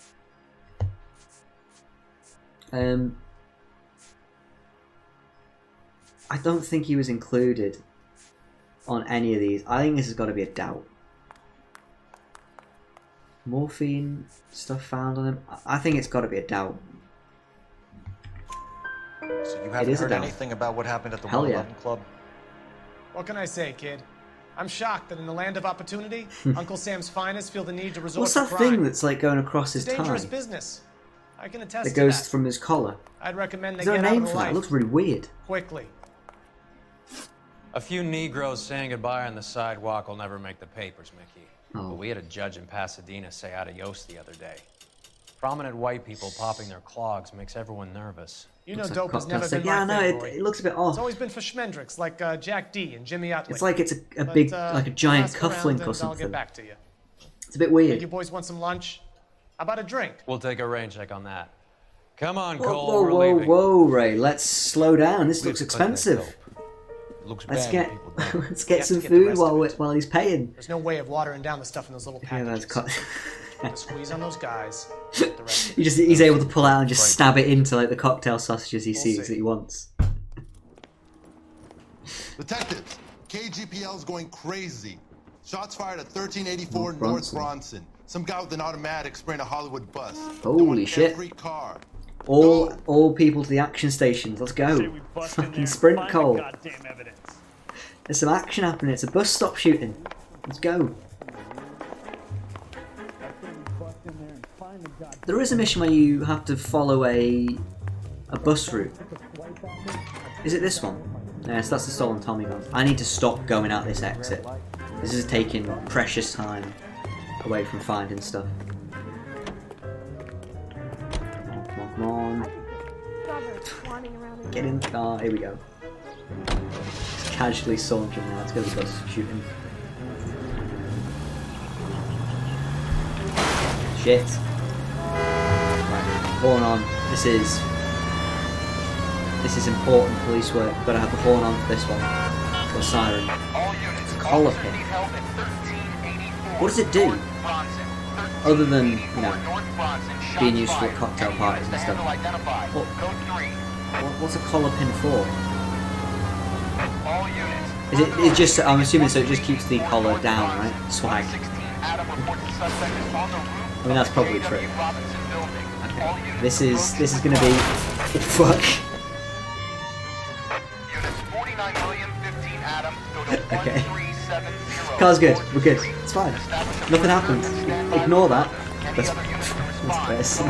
S1: I don't think he was included on any of these. I think this has got to be a doubt. Morphine stuff found on him. I think it's got to be a doubt.
S2: So you
S1: It
S2: haven't
S1: is a
S2: heard
S1: doubt.
S2: anything about what happened at the
S1: Hell
S2: 111
S1: yeah.
S2: Club?
S4: What can I say, kid? I'm shocked that in the land of opportunity, Uncle Sam's finest feel the need to resort
S1: What's
S4: to
S1: that
S4: crime.
S1: thing that's like going across his
S4: It's
S1: tie?
S4: dangerous business. I can attest
S1: That
S4: to
S1: goes
S4: that.
S1: from his collar.
S4: I'd recommend they
S1: Is there a
S4: get out
S1: name
S4: of
S1: for
S4: the
S1: that?
S4: life
S1: It looks really weird.
S4: quickly.
S3: A few Negroes saying goodbye on the sidewalk will never make the papers, Mickey.
S1: Oh.
S3: But we had a judge in Pasadena say adios the other day. Prominent white people popping their clogs makes everyone nervous.
S4: You know
S1: Looks like
S4: dope has
S1: cocktail
S4: never
S1: stick.
S4: been
S1: Yeah,
S4: my
S1: no,
S4: thing, Roy.
S1: it looks a bit off.
S4: It's always been for schmendricks like Jack D and Jimmy Utley.
S1: It's like it's a
S4: But,
S1: big, like a giant
S4: ask around
S1: cufflink
S4: and
S1: or
S4: I'll
S1: something.
S4: get back to you.
S1: It's a bit
S4: Hey,
S1: weird.
S4: you boys want some lunch? How about a drink?
S3: We'll take a rain check on that. Come on,
S1: Whoa,
S3: Cole,
S1: whoa,
S3: we're
S1: whoa,
S3: leaving.
S1: whoa, Ray. Let's slow down. This
S9: We
S1: looks
S9: have to cut that
S1: expensive.
S9: dope. It looks
S1: Let's
S9: bad
S1: get
S9: when people don't.
S1: let's
S4: You
S1: get
S4: have
S1: some
S4: to get the
S1: food
S4: rest
S1: while
S4: of it.
S1: while he's paying.
S4: There's no way of watering down the stuff in those little
S1: Yeah,
S4: packages.
S1: that's cut.
S4: Squeeze on those guys. The rest of it.
S1: He's able to pull out and just stab it into like the cocktail sausages he
S4: We'll
S1: sees
S4: see.
S1: that he wants.
S12: Detectives, KGPL's going crazy. Shots fired at 1384
S1: North
S12: North
S1: Bronson.
S12: Bronson. Some guy with an automatic spraying a Hollywood bus.
S1: Holy
S12: They want
S1: shit.
S12: Every car.
S1: All people to the action stations. Let's
S4: Oh.
S1: go.
S4: Say we bust in there
S1: Fucking
S4: and
S1: sprint,
S4: find the
S1: Cole.
S4: goddamn evidence.
S1: There's some action happening. It's a bus stop shooting. Let's go. There is a mission where you have to follow a bus route. Is it this one? Yes, that's the stolen Tommy gun. I need to stop going out this exit. This is taking precious time away from finding stuff. Come on. Get in the car. Here we go. Just casually sauntering now. Let's go to the bus shooting. shit. Right, horn on. This is important police work. Gotta have the horn on for this one. Or siren. Collar pin. What does it do? Other than, you know, being useful at cocktail parties and stuff. What's a collar pin for? Is it just, I'm assuming so it just keeps the collar down, right? Swag. I mean, that's probably true. Okay. This is gonna be... Oh, fuck. Okay. Car's good. We're good. It's fine. Nothing happened. Ignore that. That's best.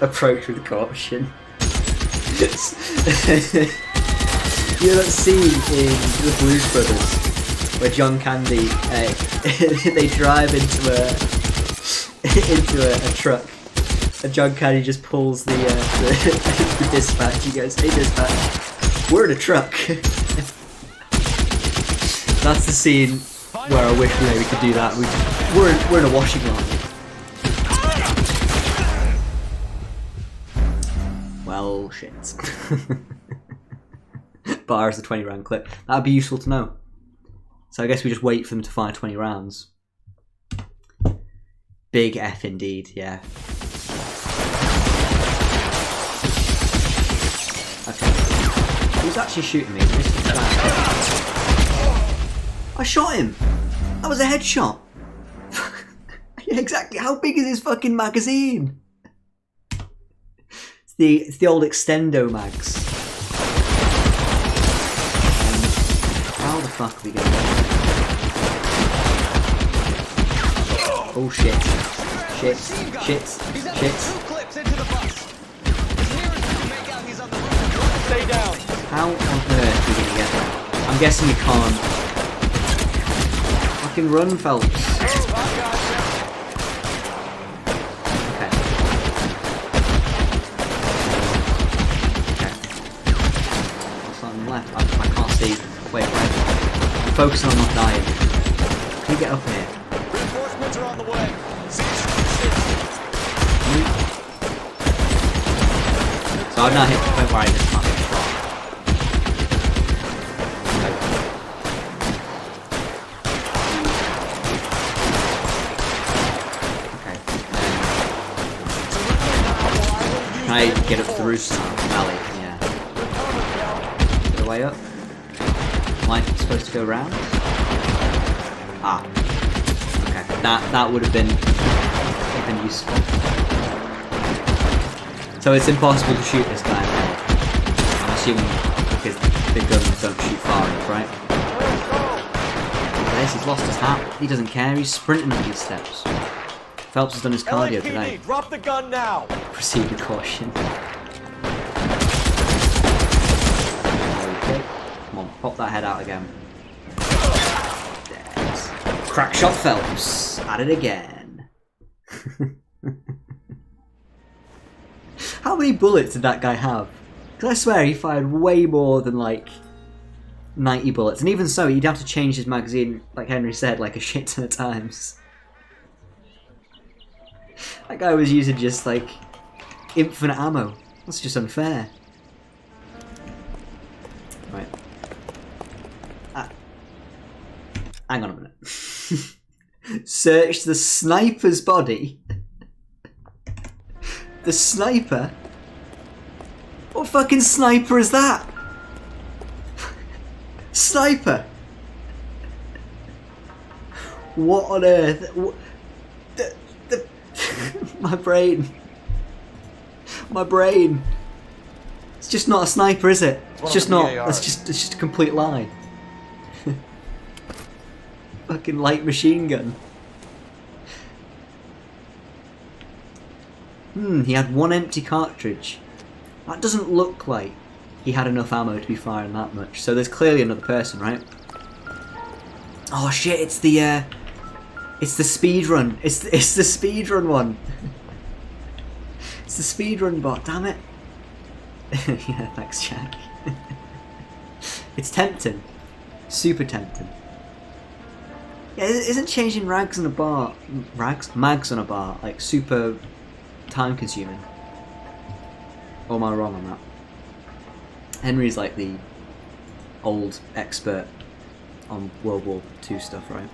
S1: Approach with caution. You know that scene in The Blues Brothers where John Candy they drive into a truck and John Candy just pulls the dispatch. He goes, "Hey dispatch, we're in a truck." That's the scene where I wish we could do that. We're in a washing line. Well, shit. Bars the 20 round clip. That'd be useful to know. So I guess we just wait for them to fire 20 rounds. Big F indeed, yeah. Okay. Who's actually shooting me? I shot him! That was a headshot! Yeah, exactly. How big is his fucking magazine? It's the old extendo mags. How the fuck are we going to do? Oh shit. Shit. Shit. Shit.
S7: Stay down.
S1: How on earth are we going to get there? I'm guessing you can't. Fucking run, Phelps. Okay. Left. I can't see. Wait. I'm focusing on not dying. Can you get up here?
S7: Reinforcements are on the way.
S1: So I've now hit the point where I just can't get shot. Okay. Can I get up to the roof now? Valley, yeah. Way up. Am I supposed to go around? Ah. Okay. That would have been useful. So it's impossible to shoot this guy in the head. I'm assuming because the guns don't shoot far enough, right? Look at this, he's lost his hat. He doesn't care, he's sprinting up these steps. Phelps has done his cardio today.
S7: Drop the gun now.
S1: Proceed with caution. Come on, pop that head out again. Yes. Crack shot Phelps. At it again. How many bullets did that guy have? Because I swear he fired way more than like 90 bullets. And even so, he'd have to change his magazine, like Henry said, like a shit ton of times. That guy was using just like infinite ammo. That's just unfair. Right. Hang on a minute. Search the sniper's body. The sniper? What fucking sniper is that? Sniper? What on earth? My brain. My brain. It's just not a sniper, is it? It's just not. It's just a complete lie. Fucking light machine gun. He had one empty cartridge. That doesn't look like he had enough ammo to be firing that much. So there's clearly another person, right? Oh shit! It's the speed run. It's the speed run one. It's the speed run bot. Damn it. Yeah, thanks, Jack. It's tempting. Super tempting. Yeah, isn't changing mags on a bar like super time consuming? Or am I wrong on that? Henry's like the old expert on World War II stuff, right?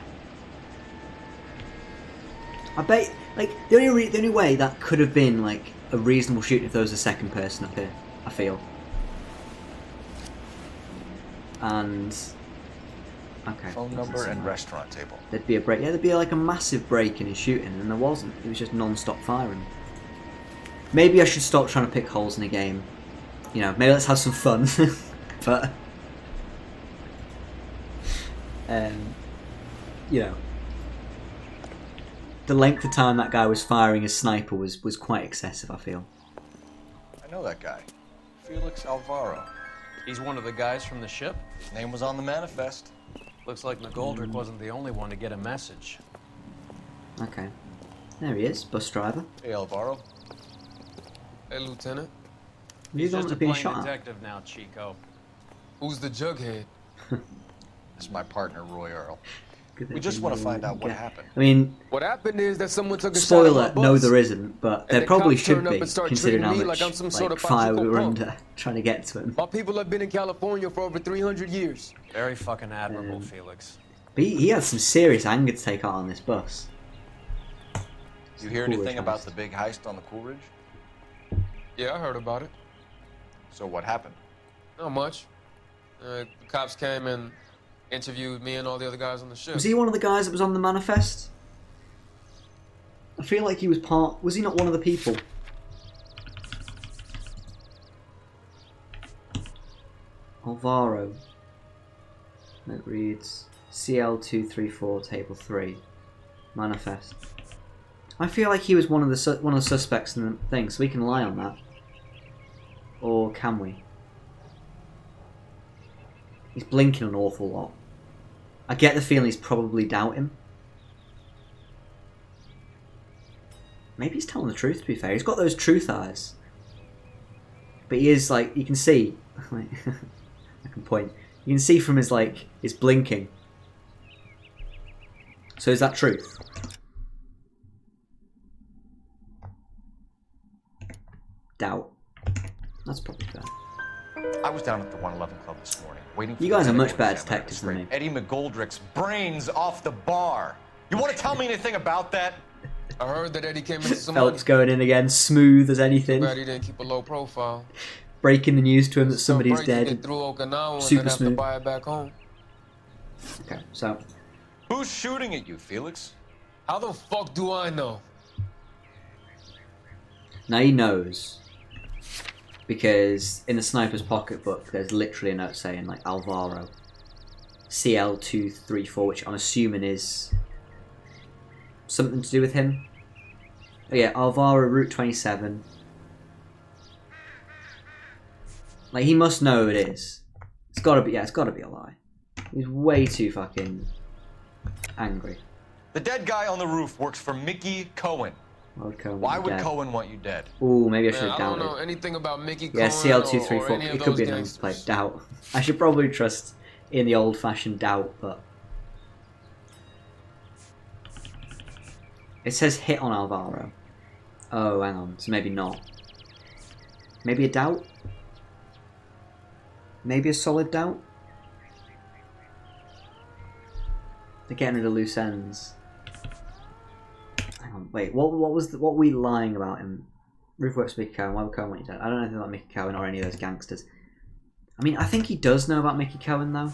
S1: I bet, like, the only way that could have been like a reasonable shoot if there was a second person up here, I feel. And okay.
S2: Phone number and restaurant table.
S1: There'd be a break. Yeah, there'd be like a massive break in his shooting, and there wasn't. It was just non-stop firing. Maybe I should stop trying to pick holes in a game. You know, maybe let's have some fun. But you know, the length of time that guy was firing a sniper was quite excessive, I feel.
S2: I know that guy. Felix Alvaro.
S3: He's one of the guys from the ship?
S2: His name was on the manifest.
S3: Looks like McGoldrick wasn't the only one to get a message.
S1: Okay. There he is, bus driver.
S2: Hey, Alvaro.
S13: Hey, Lieutenant.
S1: Are you
S3: He's
S1: going
S3: just
S1: to
S3: a
S1: be
S3: plain
S1: shot at?
S3: detective now, Chico.
S13: Who's the jughead?
S2: This is my partner, Roy Earl.
S1: Good
S2: We just want to find out what
S1: Okay.
S2: happened.
S1: I mean,
S13: What happened is that someone took a shot at my
S1: spoiler,
S13: bus.
S1: no there isn't, but there
S13: the
S1: probably
S13: cops
S1: should
S13: turned up
S1: be,
S13: and started
S1: considering how
S13: treating me
S1: much
S13: like I'm some sort of
S1: fire we
S13: Pachico
S1: were
S13: punk.
S1: under trying to get to him.
S13: My people have been in California for over 300 years.
S3: Very fucking admirable, Felix.
S1: But he had some serious anger to take out on this bus.
S2: You hear
S1: Coolidge
S2: anything about
S1: heist.
S2: the big heist on the Coolidge?
S13: Yeah, I heard about it.
S2: So what happened?
S13: Not much. The cops came and interviewed me and all the other guys on the ship.
S1: Was he one of the guys that was on the manifest? I feel like he was part... Was he not one of the people? Alvaro. It reads CL234 Table 3. Manifest. I feel like he was one of the suspects in the thing, so we can lie on that. Or can we? He's blinking an awful lot. I get the feeling he's probably doubting. Maybe he's telling the truth, to be fair. He's got those truth eyes. But he is, like, you can see... I can point. You can see from his, like, his blinking. So is that truth? Doubt. That's probably fair.
S2: I was down at the 111 Club this morning, waiting for
S1: You guys
S2: the
S1: are much
S2: medical
S1: better
S2: examiner to
S1: detectives than
S2: scrape
S1: me.
S2: Eddie McGoldrick's brains off the bar. You want to tell me anything about that?
S13: I heard that Eddie came into some
S1: Phelps going in again, smooth as anything.
S13: Glad he didn't keep a low profile.
S1: Breaking the news to him that somebody's
S13: Breaking
S1: dead.
S13: it through Okinawa and
S1: Super
S13: then have to
S1: smooth.
S13: buy it back home.
S1: Okay, so...
S2: Who's shooting at you, Felix?
S13: How the fuck do I know?
S1: Now he knows. Because in the sniper's pocketbook, there's literally a note saying, like, Alvaro. CL234, which I'm assuming is... something to do with him. Oh yeah, Alvaro, Route 27. Like, he must know who it is. It's gotta be, yeah, it's gotta be a lie. He's way too fucking angry.
S2: The dead guy on the roof works for Mickey Cohen. Why would Cohen want you dead?
S1: Ooh, maybe I should
S13: Man,
S1: have
S13: I don't
S1: doubted.
S13: know anything about Mickey
S1: Yeah,
S13: Cohen or
S1: CL234.
S13: any of
S1: It could
S13: those
S1: be a nice play. Doubt. I should probably trust in the old-fashioned doubt, but... It says hit on Alvaro. Oh, hang on. So maybe not. Maybe a doubt? Maybe a solid doubt? They're getting rid of loose ends. Hang on, wait. What were we lying about him? Roof works Mickey Cohen. Why would Cohen want you dead? I don't know anything about Mickey Cohen or any of those gangsters. I mean, I think he does know about Mickey Cohen though.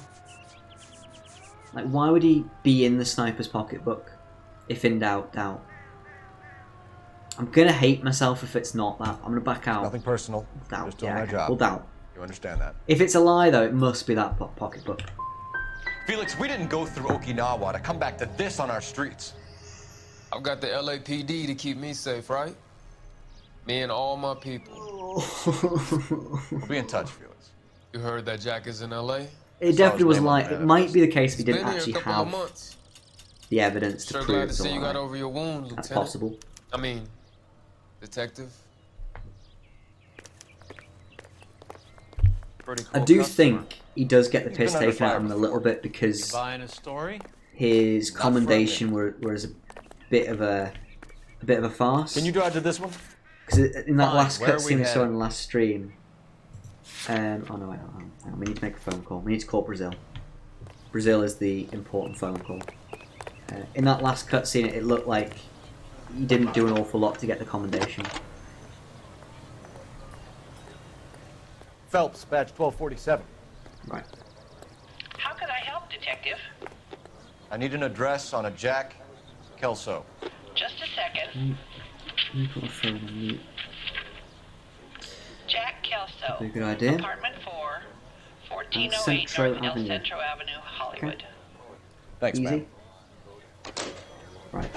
S1: Like, why would he be in the sniper's pocketbook? If in doubt, doubt. I'm gonna hate myself if it's not that. I'm gonna back out.
S2: Nothing personal.
S1: Doubt.
S2: Just doing
S1: Yeah,
S2: my
S1: okay.
S2: job.
S1: We'll doubt.
S2: You understand that?
S1: If it's a lie though, it must be that pocketbook.
S2: Felix, we didn't go through Okinawa to come back to this on our streets.
S13: I've got the LAPD to keep me safe, right? Me and all my people.
S2: We'll be in touch, Felix.
S13: You heard that Jack is in LA?
S1: It definitely was
S2: name on
S1: like
S2: the
S1: it might be the case if we
S13: He's
S1: didn't
S13: been here a
S1: actually
S13: couple of
S1: have
S13: months.
S1: the evidence to
S13: Sure
S1: prove
S13: glad to
S1: it's
S13: see
S1: a
S13: you got
S1: lie.
S13: over your wound, Lieutenant.
S1: That's possible.
S13: I mean, detective.
S2: pretty cool
S1: I do
S2: customer.
S1: think he does get the
S2: He's
S1: piss
S2: been under
S1: taken out
S2: fire
S1: of him a
S2: before.
S1: little bit because
S6: Buying a story?
S1: his
S2: Not from
S1: commendation was a bit of a farce.
S2: Can you drive to this one?
S1: Because in that
S6: Fine,
S1: last
S6: where are we
S1: cutscene we saw
S6: headed?
S1: in the last stream. Oh no, wait, hang on. We need to make a phone call. We need to call Brazil. Brazil is the important phone call. In that last cutscene, it looked like he didn't do an awful lot to get the commendation.
S7: Phelps, badge 1247.
S1: Right.
S14: How can I help, Detective?
S2: I need an address on a Jack Kelso.
S14: Just a second.
S1: Let me put my phone on mute.
S14: Jack Kelso.
S1: That'd be a good idea.
S14: Apartment 4, 1408
S1: Centro
S14: North El
S1: Avenue.
S14: Centro Avenue, Hollywood.
S1: Okay.
S2: Thanks,
S1: Easy.
S2: man.
S1: Right.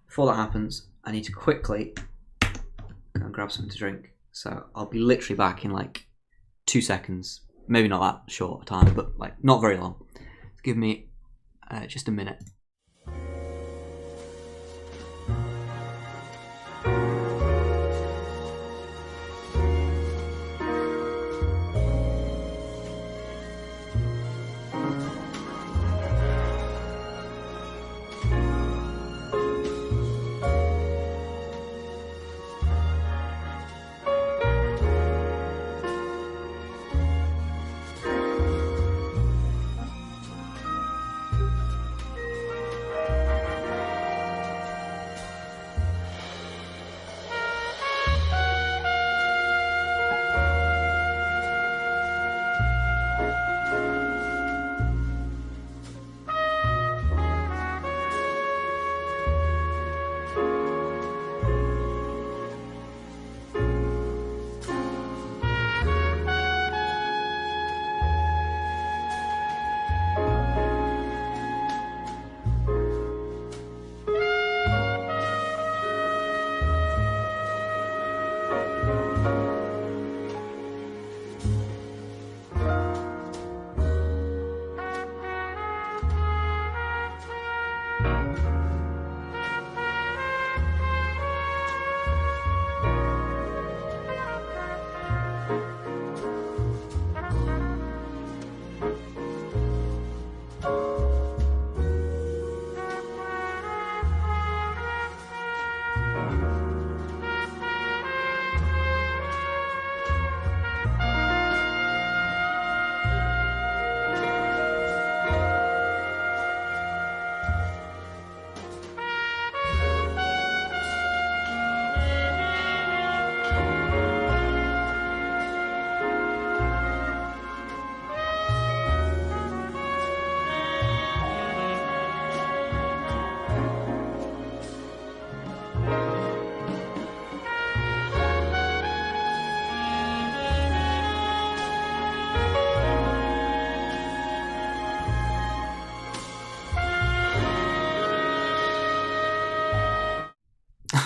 S1: Before that happens, I need to quickly go and grab something to drink. So I'll be literally back in like 2 seconds. Maybe not that short a time, but like not very long. Give me just a minute.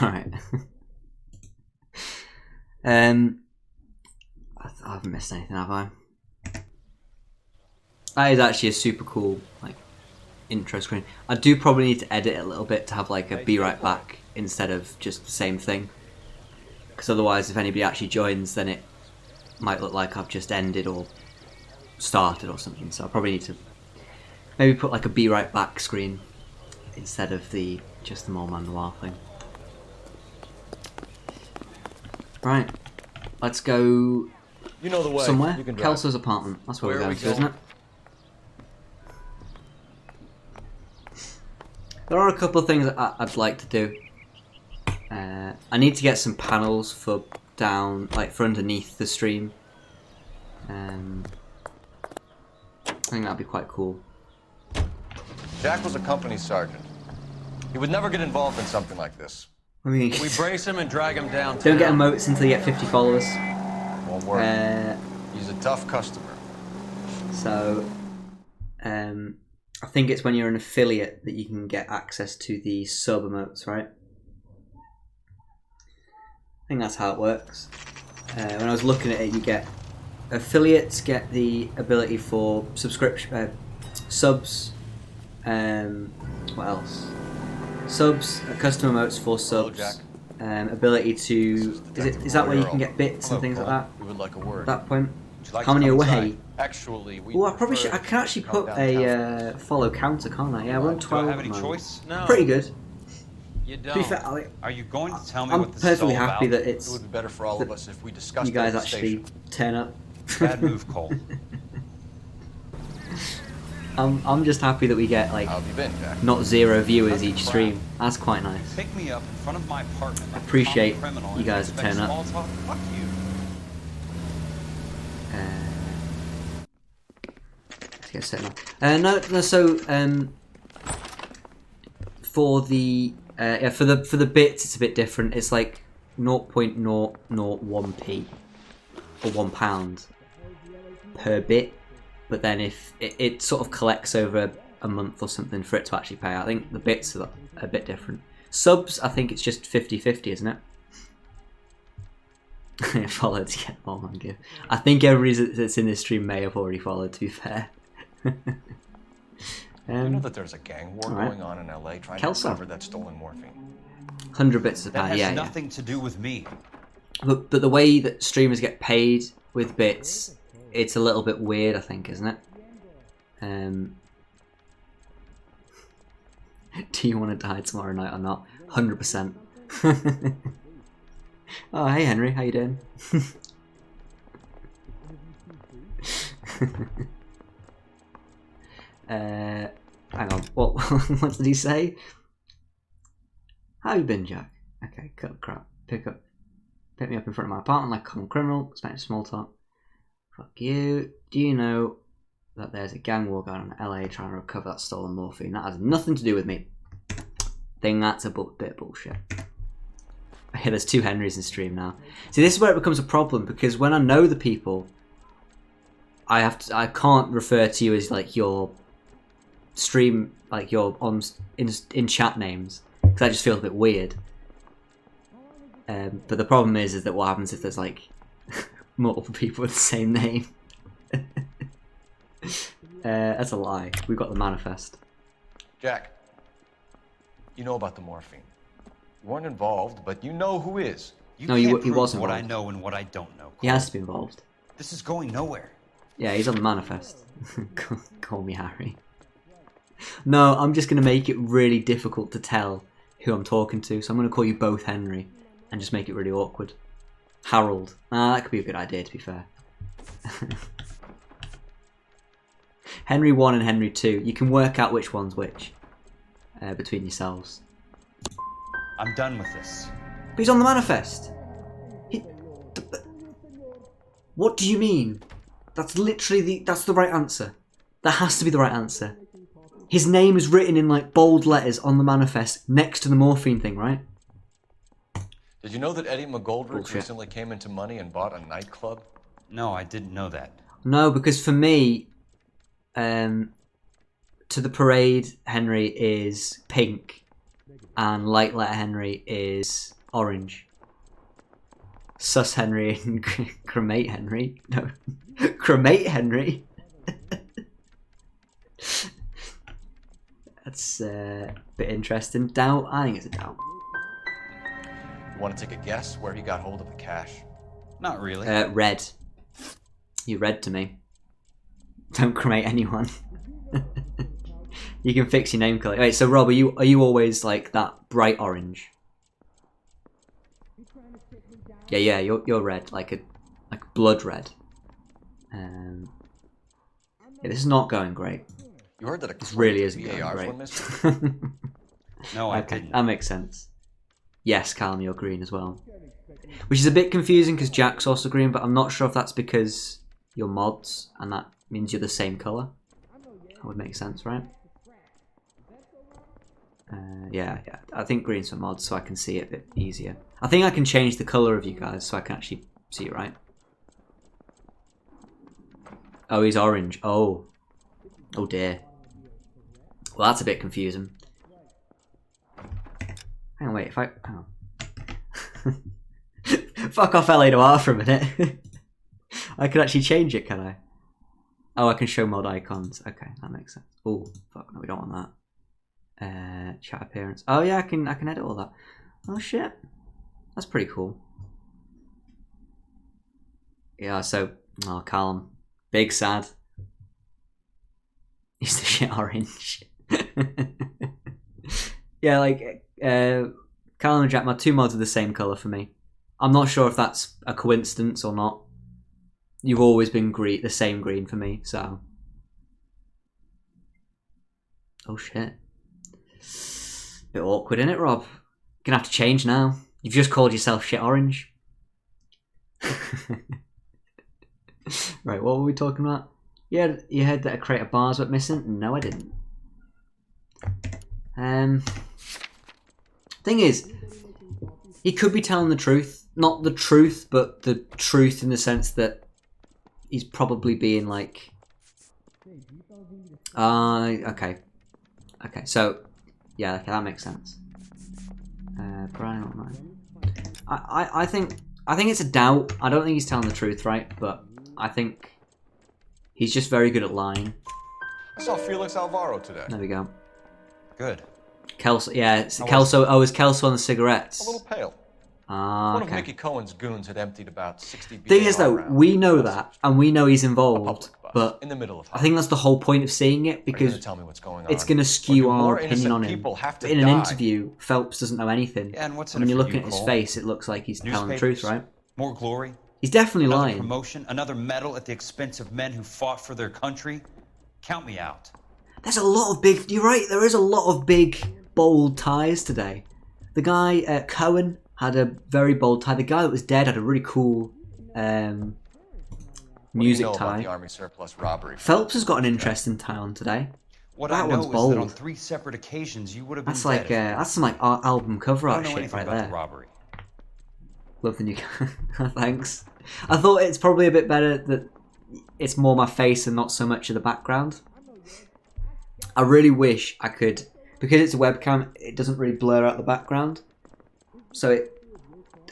S1: Alright. I haven't missed anything, have I? That is actually a super cool like intro screen. I do probably need to edit it a little bit to have like a be right back instead of just the same thing. Because otherwise if anybody actually joins then it might look like I've just ended or started or something. So I probably need to maybe put like a be right back screen instead of just the Mole Man Noire thing. Right, let's go
S2: You know the way.
S1: somewhere.
S2: You can drive.
S1: Kelso's apartment. That's where we're going to, isn't it? There are a couple of things that I'd like to do. I need to get some panels for underneath the stream. I think that'd be quite cool.
S2: Jack was a company sergeant. He would never get involved in something like this.
S1: I mean,
S6: We brace him and drag him down.
S1: don't get emotes until you get 50 followers.
S2: Won't work. He's a tough customer.
S1: So, I think it's when you're an affiliate that you can get access to the sub emotes, right? I think that's how it works. When I was looking at it, you get affiliates get the ability for subscription subs. What else? Subs, custom emotes for subs.
S2: Hello, Jack.
S1: Ability to is that where you can get bits and things like that?
S2: We would like a word.
S1: At that point.
S9: Would you like
S1: How
S9: to
S1: many
S9: come
S1: away?
S9: inside?
S2: Actually, we.
S1: Oh, I probably should. I
S2: prefer
S1: can actually
S2: to come
S1: put
S2: downtown.
S1: a follow counter, can't I? Yeah, we're on
S3: Do I
S1: 12
S3: have
S1: at
S3: any
S1: the moment.
S3: choice? No.
S1: Pretty good.
S3: You
S1: To be
S3: don't.
S1: fair,
S3: Are you going to tell me
S1: I'm
S3: what this is all
S1: perfectly happy
S3: about?
S1: that
S2: It
S1: it's
S2: would be better for all
S1: that
S2: of us if we discussed
S1: you guys
S2: it at the
S1: actually
S2: station.
S1: turn up.
S3: Bad move, Cole.
S1: I'm just happy that we get like
S2: How have you been, Jack?
S1: not 0 viewers
S3: That's
S1: each
S3: crap.
S1: stream. That's quite nice.
S3: Pick me up in front of my apartment.
S1: I appreciate
S3: I'm a criminal
S1: you
S3: and
S1: guys
S3: expect
S1: turn up.
S3: small talk? Fuck you.
S1: Let's get set up. No. So for the yeah, for the bits, it's a bit different. It's like 0.001p or £1 per bit. But then if it sort of collects over a month or something for it to actually pay. I think the bits are a bit different. Subs, I think it's just 50-50, isn't it? Follow to get more man give. I think everybody that's in this stream may have already followed, to be fair.
S2: You know that there's a gang war
S1: right.
S2: going on in LA trying
S1: Kelso.
S2: to recover that stolen morphine.
S1: 100 bits a
S3: That
S1: pound,
S3: has
S1: yeah.
S3: nothing to do with me.
S1: But the way that streamers get paid with bits, it's a little bit weird, I think, isn't it? Do you want to die tomorrow night or not? 100%. Oh, hey Henry, how you doing? Hang on, what did he say? How you been, Jack? Okay, cut crap. Pick me up in front of my apartment like a common criminal, expect small talk. Fuck you. Do you know that there's a gang war going on in LA trying to recover that stolen morphine? That has nothing to do with me. Think that's a bit of bullshit. Yeah, there's 2 Henrys in stream now. See, this is where it becomes a problem, because when I know the people, I can't refer to you as like your stream, like your in chat names, because that just feels a bit weird. But the problem is that what happens if there's like multiple people with the same name? That's a lie. We've got the manifest.
S2: Jack, you know about the morphine. You weren't involved, but you know who is.
S1: No, he was involved.
S3: What I know and what I don't know.
S1: He has to be involved.
S3: This is going nowhere.
S1: Yeah, he's on the manifest. Call me Harry. No, I'm just going to make it really difficult to tell who I'm talking to, so I'm going to call you both Henry and just make it really awkward. Harold. That could be a good idea, to be fair. Henry 1 and Henry 2. You can work out which one's which between yourselves.
S3: I'm done with this.
S1: But he's on the manifest. What do you mean? That's literally that's the right answer. That has to be the right answer. His name is written in like bold letters on the manifest next to the morphine thing, right?
S2: Did you know that Eddie McGoldrick
S1: Bullshit.
S2: recently came into money and bought a nightclub?
S3: No, I didn't know that.
S1: No, because for me, To the Parade Henry is pink, and Light Letter Henry is orange. Sus Henry and Cremate Henry. No, Cremate Henry. That's a bit interesting. Doubt? I think it's a doubt.
S2: You want to take a guess where he got hold of the cash?
S3: Not really.
S1: Red. You read to me. Don't cremate anyone. You can fix your name color. Wait, so Rob, are you always like that bright orange? Yeah, you're red, like blood red. Yeah, this is not going great.
S2: You heard that
S1: This really isn't going
S2: VARs
S1: great.
S2: were missing?
S3: No, I
S1: Okay,
S3: didn't.
S1: that makes sense. Yes, Callum, you're green as well. Which is a bit confusing because Jack's also green, but I'm not sure if that's because you're mods and that means you're the same colour. That would make sense, right? Yeah, I think green's for mods so I can see it a bit easier. I think I can change the colour of you guys so I can actually see it right. Oh, he's orange. Oh dear. Well, that's a bit confusing. Hang on, wait, hang on. Fuck off LA Noire for a minute. I can actually change it, can I? Oh, I can show mod icons. Okay, that makes sense. Oh, fuck, no, we don't want that. Chat appearance. Oh yeah, I can edit all that. Oh shit. That's pretty cool. Yeah, so Oh, Callum. Big sad. He's the shit orange. Yeah, like, Callum and Jack, my two mods are the same colour for me. I'm not sure if that's a coincidence or not. You've always been green, the same green for me, so... Oh shit. Bit awkward, innit, Rob? Gonna have to change now. You've just called yourself shit orange. Right, what were we talking about? You heard that a crate of bars went missing? No, I didn't. Thing is, he could be telling the truth. Not the truth, but the truth in the sense that he's probably being like... okay. Okay, so... Yeah, okay, that makes sense. Brian Online. I think it's a doubt. I don't think he's telling the truth, right? But I think he's just very good at lying.
S2: I saw Felix Alvaro today.
S1: There we go.
S2: Good.
S1: Kelso, yeah, it's Kelso. Oh, is Kelso on the cigarettes?
S2: A little pale.
S1: Ah,
S2: One of
S1: okay.
S2: Mickey Cohen's goons had emptied about 60
S1: Thing is, though,
S2: rounds.
S1: we know that, and we know he's involved, but
S2: in the middle of
S1: I think that's the whole point of seeing it, because
S2: tell me what's going
S1: it's
S2: on?
S1: going to skew
S2: Or do
S1: our
S2: more
S1: opinion
S2: innocent
S1: on him.
S2: people have to
S1: But in an
S2: die?
S1: interview, Phelps doesn't know anything.
S15: Yeah, and what's in
S1: when
S15: it
S1: you're
S15: for
S1: looking
S15: you,
S1: at his
S15: Cole?
S1: face, it looks like he's telling the truth, right?
S15: More glory?
S1: He's definitely
S15: Another
S1: lying.
S15: promotion? Another medal at the expense of men who fought for their country? Count me out.
S1: There's a lot of big... You're right, there is a lot of big, bold ties today. The guy, Cohen, had a very bold tie. The guy that was dead had a really cool music
S2: What do you know about
S1: tie.
S2: the Army surplus robbery?
S1: Phelps has got an interesting tie on today.
S15: What
S1: that
S15: I know
S1: one's
S15: is
S1: bold.
S15: that on 3 separate occasions you would have been
S1: That's
S15: dead
S1: like
S15: if-
S1: that's some like album cover
S15: I
S1: art
S15: don't know
S1: shit
S15: anything
S1: right
S15: about
S1: there.
S15: the robbery.
S1: Love the new. Thanks. I thought it's probably a bit better that it's more my face and not so much of the background. I really wish I could, because it's a webcam. It doesn't really blur out the background, so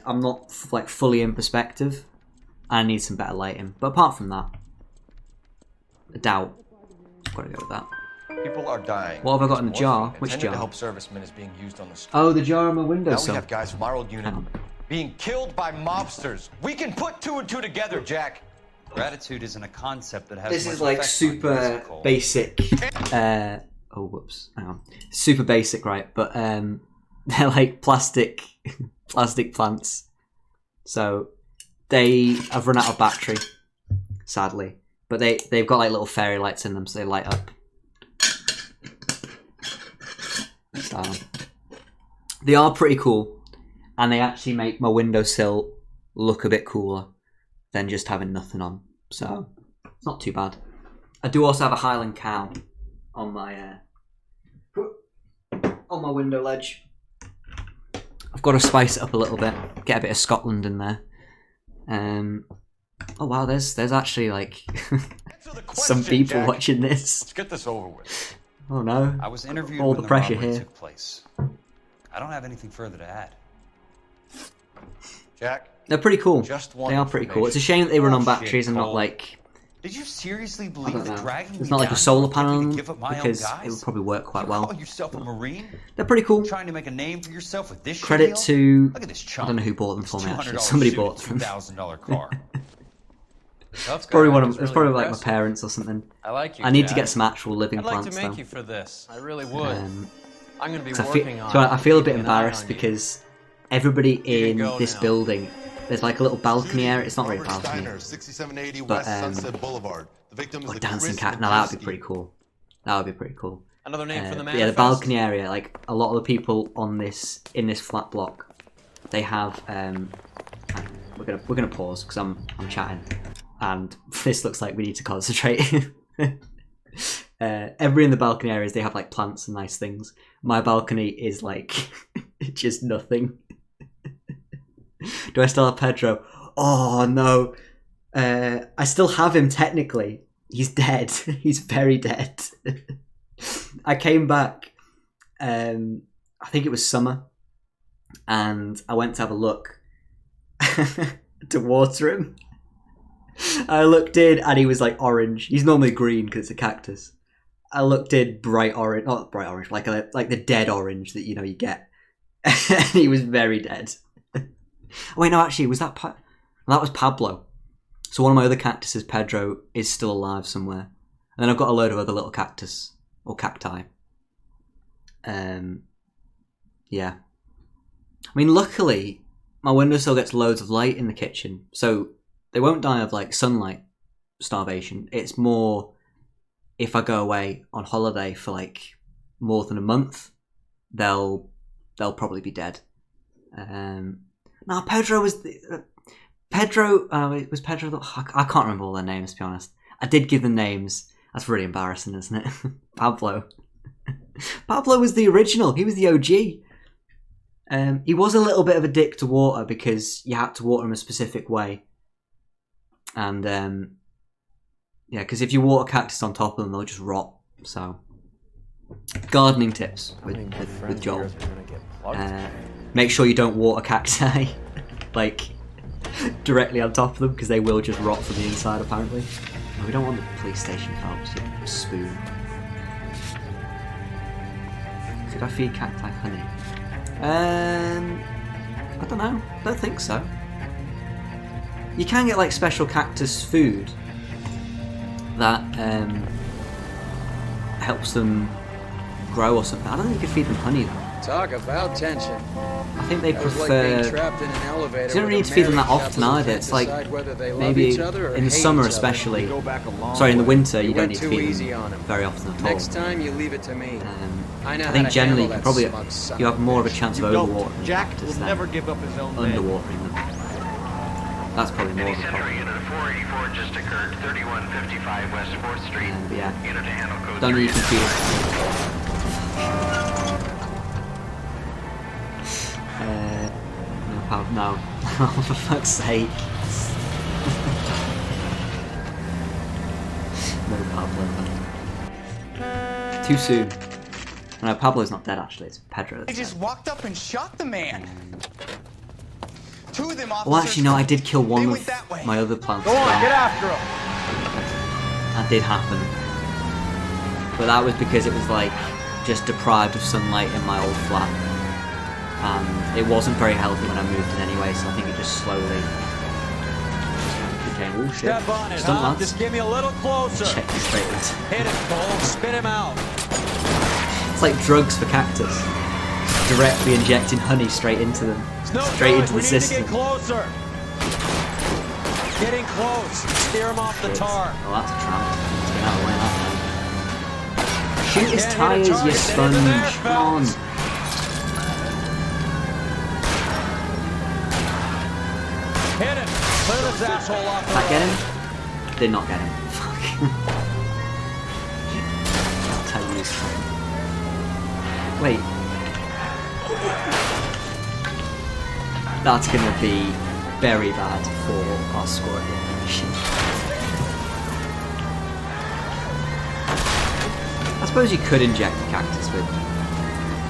S1: I'm not like fully in perspective. I need some better lighting, but apart from that, I doubt. Gotta go with that.
S2: People are dying.
S1: What have I got in the
S2: Morphine
S1: jar? Which
S2: intended
S1: jar?
S2: to help servicemen is being used on the street.
S1: Oh, the jar on my
S2: Now
S1: windowsill.
S2: we have guys from our old unit being killed by mobsters. We can put 2 and 2 together, Jack.
S15: Gratitude isn't a concept that has
S1: This
S15: much
S1: is like
S15: effect on you, is
S1: super
S15: it, Cole?
S1: basic. Oh, whoops. Hang on. Super basic, right? But they're like plastic plants. So they have run out of battery, sadly. But they've got like little fairy lights in them, so they light up. So they are pretty cool, and they actually make my windowsill look a bit cooler than just having nothing on. So it's not too bad. I do also have a Highland cow on my window ledge. I've got to spice it up a little bit, get a bit of Scotland in there. Oh wow, there's actually like some people
S2: Jack.
S1: watching this.
S2: Let's get this over with.
S1: Oh no!
S15: I was interviewed
S1: all
S15: when
S1: the pressure
S15: robbery
S1: here.
S15: took place. I don't have anything further to add.
S2: Jack,
S1: They're pretty cool.
S2: Just want
S1: They are pretty cool. It's a shame that they run on
S15: Bullshit,
S1: batteries and not
S15: Cole.
S1: like
S15: Did you seriously
S1: I
S15: believe
S1: don't
S15: that
S1: know.
S15: dragging
S1: There's
S15: me
S1: not like
S15: down
S1: a solar
S15: would get me
S1: panel
S15: to
S1: on them
S15: give up my own
S1: because it
S15: guys?
S1: would probably work quite
S15: You
S1: well.
S15: call yourself a Marine?
S1: They're pretty cool.
S15: Trying to make a name for yourself with this
S1: Credit
S15: shit
S1: to
S15: Look at this
S1: I
S15: chump.
S1: don't know who bought them for me
S15: $200
S1: actually. Somebody
S15: suit,
S1: bought them.
S15: $2,000 car.
S1: It's probably one of it's probably like my parents or something.
S3: I like you,
S1: I need to
S3: Jack.
S1: get some actual living
S3: I'd like
S1: plants
S3: to make
S1: though.
S3: you for this. I really would. I'm going to be
S1: 'Cause
S3: working on.
S1: I feel a bit
S3: keeping an eye
S1: embarrassed
S3: on you.
S1: because everybody in
S3: go
S1: this
S3: now.
S1: building, there's like a little balcony area. It's not really a
S12: Robert
S1: balcony.
S12: Steiner, 6780
S1: But,
S12: West Sunset Boulevard. The victim is
S1: Oh,
S12: the
S1: dancing
S12: Chris
S1: cat. Now that would be
S12: Nagurski.
S1: pretty cool. That would be pretty cool.
S3: Another name for the
S1: But yeah, the
S3: manifest?
S1: balcony area. Like a lot of the people on this in this flat block, they have. We're gonna pause because I'm chatting, and this looks like we need to concentrate. Every in the balcony areas they have like plants and nice things. My balcony is like just nothing. Do I still have Pedro? Oh no. I still have him technically. He's dead. He's very dead. I came back, I think it was summer, and I went to have a look to water him. I looked in and he was like orange. He's normally green because it's a cactus. I looked in bright orange, not bright orange, like the dead orange that you get. And he was very dead. Wait, no, actually, was that that was Pablo. So one of my other cactuses, Pedro, is still alive somewhere. And then I've got a load of other little cactus or cacti. Yeah. I mean, luckily, my windowsill gets loads of light in the kitchen, so they won't die of like sunlight starvation. It's more if I go away on holiday for like more than a month, they'll probably be dead. No, Pedro was Pedro. It was Pedro. I can't remember all their names, to be honest. I did give them names. That's really embarrassing, isn't it? Pablo. Pablo was the original. He was the OG. He was a little bit of a dick to water because you had to water him a specific way. And yeah, because if you water cactus on top of them, they'll just rot. So, gardening tips with Joel. Make sure you don't water cacti like directly on top of them because they will just rot from the inside apparently. No, we don't want the police station Phelps, you spoon. Could I feed cacti honey? I don't know. Don't think so. You can get like special cactus food that helps them grow or something. I don't think you could feed them honey though.
S10: Talk about tension.
S1: I think they
S10: That was
S1: prefer.
S10: like being trapped in an elevator
S1: You don't
S10: with
S1: need
S10: a
S1: to feed them that
S10: married
S1: often
S10: couple who
S1: either.
S10: can't
S1: It's like
S10: decide whether they love
S1: maybe
S10: each other or
S1: in the
S10: hate
S1: summer
S10: each other.
S1: especially.
S10: You go back a long
S1: Sorry, in the
S10: way.
S1: winter you
S10: You
S1: don't
S10: went
S1: need to
S10: too
S1: feed
S10: easy
S1: them
S10: on him.
S1: very often at all.
S10: Next time you leave it to me. I know
S1: I
S10: how
S1: think
S10: to
S1: generally you
S10: handle
S1: can
S10: that
S1: probably
S10: smug son
S1: you
S10: of
S1: have
S10: a
S1: more of a
S10: bitch.
S1: chance of
S7: You don't.
S1: overwatering
S7: Jack
S1: cactus
S7: will
S1: than
S7: never give up his own man.
S1: underwatering them. That's probably more of a problem.
S14: Unit 484 just occurred, 3155 West 4th Street.
S1: Yeah.
S14: Unit to handle code
S1: Don't
S14: 3.
S1: need to feed them. No. Oh, for fuck's sake. No Pablo. Too soon. No, Pablo's not dead actually, it's Pedro.
S16: They just walked up and shot the man. Two of them officers.
S1: Well, actually, no, I did kill one
S16: They
S1: of
S16: went that way.
S1: my other plants.
S7: Go
S1: as
S7: on,
S1: well.
S7: get after him.
S1: That did happen. But that was because it was like just deprived of sunlight in my old flat. And it wasn't very healthy when I moved in anyway, so I think it just slowly became, oh shit.
S6: Step on it,
S1: Stunt
S6: huh?
S1: lads.
S6: Just get me a little closer.
S1: Check this straight into.
S6: Hit it, Cole. Spit him out.
S1: It's like drugs for cactus. Directly injecting honey straight into them.
S6: It's no
S1: Straight
S6: good.
S1: into
S6: We
S1: the
S6: need
S1: system.
S6: to get closer. Getting close. Steer him off the tar.
S1: Oh, that's a tramp. Let's get out of the way of that now. Shoot his
S6: Can't hit a
S1: tyres, you
S6: target, then into there,
S1: sponge. Come on.
S6: Hit him. Clear this asshole off the
S1: Did that get
S6: road.
S1: him? Did not get him. Fuck. I'll tell you this. Wait. That's gonna be very bad for our score elimination. I suppose you could inject the cactus with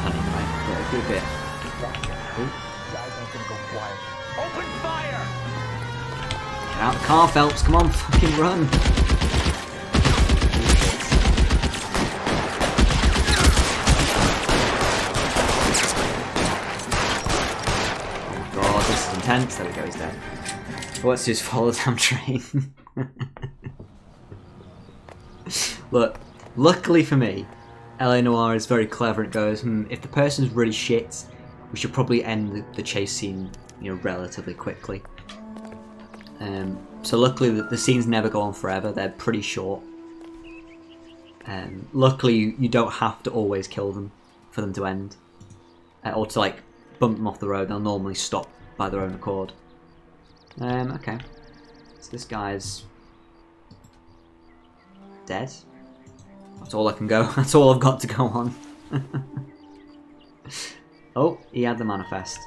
S1: honey, right? But it'd be a bit. Ooh.
S16: Open fire.
S1: Get out the car, Phelps. Come on, fucking run. Oh god, this is intense. There we go, he's dead. What's his follow damn train? Look, luckily for me, LA Noire is very clever and goes, if the person's really shit, we should probably end the chase scene, you know, relatively quickly. So luckily the scenes never go on forever, they're pretty short. Luckily you don't have to always kill them for them to end. Or to like bump them off the road, they'll normally stop by their own accord. Okay. So this guy's dead. That's all I can go, that's all I've got to go on. Oh, he had the manifest.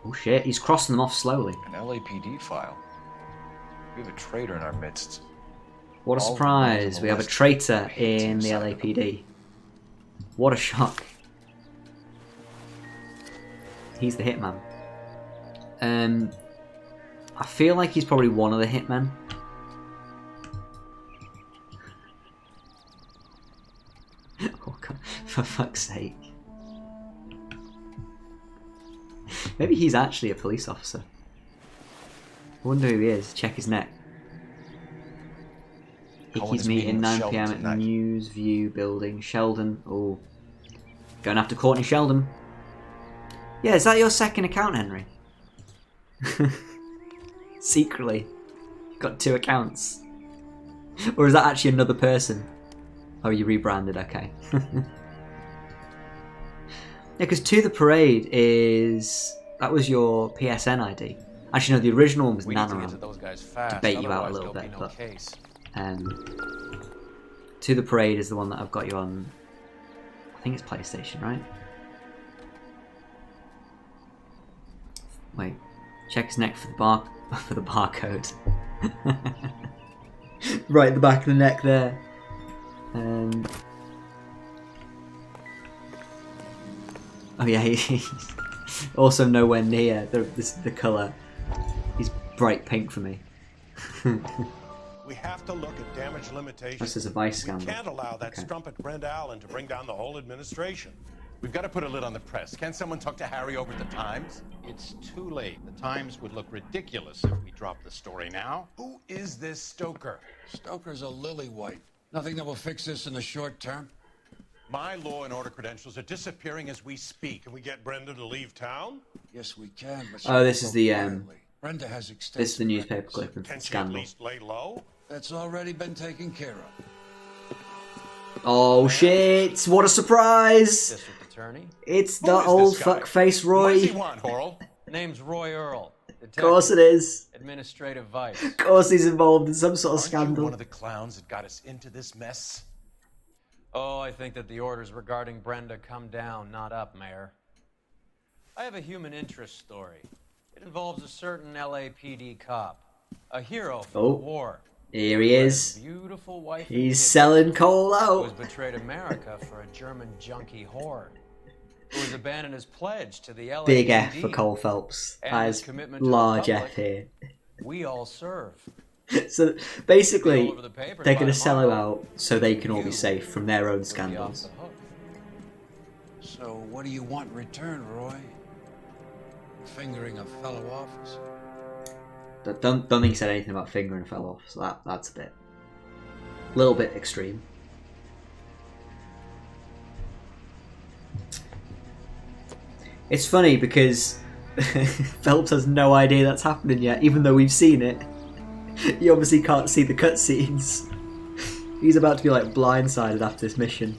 S1: Oh shit, he's crossing them off slowly.
S2: An LAPD file. We have a traitor in our midst.
S1: What a
S2: All
S1: surprise,
S2: the
S1: we have a
S2: list.
S1: traitor in the LAPD. What a shock. He's the hitman. I feel like he's probably one of the hitmen. Oh god, for fuck's sake. Maybe he's actually a police officer. wonder who he is. Check his neck.
S2: Cohen's
S1: Icky's meeting
S2: with
S1: 9
S2: Sheldon
S1: PM at
S2: tonight.
S1: News View Building. Sheldon. Oh. Going after Courtney Sheldon. Yeah, is that your second account, Henry? Secretly. You've got 2 accounts. Or is that actually another person? Oh, you rebranded, okay. Yeah, because To The Parade is... That was your PSN ID. Actually, no, the original one was
S3: We need to
S1: Nana.
S3: get to those guys fast.
S1: To bait you out a
S3: otherwise
S1: little
S3: there'll
S1: bit,
S3: be no
S1: but...
S3: case.
S1: To The Parade is the one that I've got you on... I think it's PlayStation, right? Wait. Check his neck for the barcode. Right at the back of the neck there. Oh yeah, he's also nowhere near the colour. He's bright pink for me.
S17: We have to look at damage limitations.
S1: This is a vice
S17: We
S1: scandal.
S17: can't allow that
S1: Okay.
S17: strumpet Brenda Allen to bring down the whole administration.
S16: We've got to put a lid on the press. Can't someone talk to Harry over at the Times? It's too late. The Times would look ridiculous if we dropped the story now. Who is this Stoker?
S18: Stoker's a lily-white. Nothing that will fix this in the short term.
S17: My law and order credentials are disappearing as we speak. Can we get Brenda to leave town?
S18: Yes, we can. But
S1: Oh, this is the
S18: Brenda has extensive
S1: this is the newspaper
S18: records.
S1: clip of the
S17: Can she at
S1: scandal.
S17: least lay low?
S18: That's already been taken care of.
S1: Oh shit! What a surprise!
S3: District Attorney.
S1: It's
S3: Who
S1: the
S3: is
S1: old
S3: this guy?
S1: fuckface Roy.
S3: What does he want, Horrell? Name's Roy Earl.
S1: Of course it is.
S3: Administrative vice.
S1: Of course he's involved in some sort of
S17: Aren't
S1: scandal.
S17: you one of the clowns that got us into this mess?
S3: Oh, I think that the orders regarding Brenda come down, not up, Mayor. I have a human interest story. It involves a certain LAPD cop, a hero from the war.
S1: Here he
S3: who had a
S1: is.
S3: Beautiful wife. and
S1: He's
S3: kids,
S1: selling coal
S3: who
S1: out.
S3: has betrayed America for a German junkie whore, who has abandoned his pledge to the LAPD.
S1: Big F for Cole Phelps.
S3: and
S1: That
S3: his
S1: is
S3: commitment to the
S1: large
S3: public.
S1: F here.
S3: We all serve.
S1: So basically,
S3: all over the papers
S1: they're
S3: by
S1: going to sell him
S3: tomorrow.
S1: out so they can all be safe from their own
S3: You'll be off
S1: scandals.
S3: the hook.
S18: So what do you want in return, Roy? Fingering a fellow officer.
S1: Don't think he said anything about fingering a fellow off, so that's a little bit extreme. It's funny because Phelps has no idea that's happening yet, even though we've seen it. He obviously can't see the cutscenes. He's about to be like blindsided after this mission.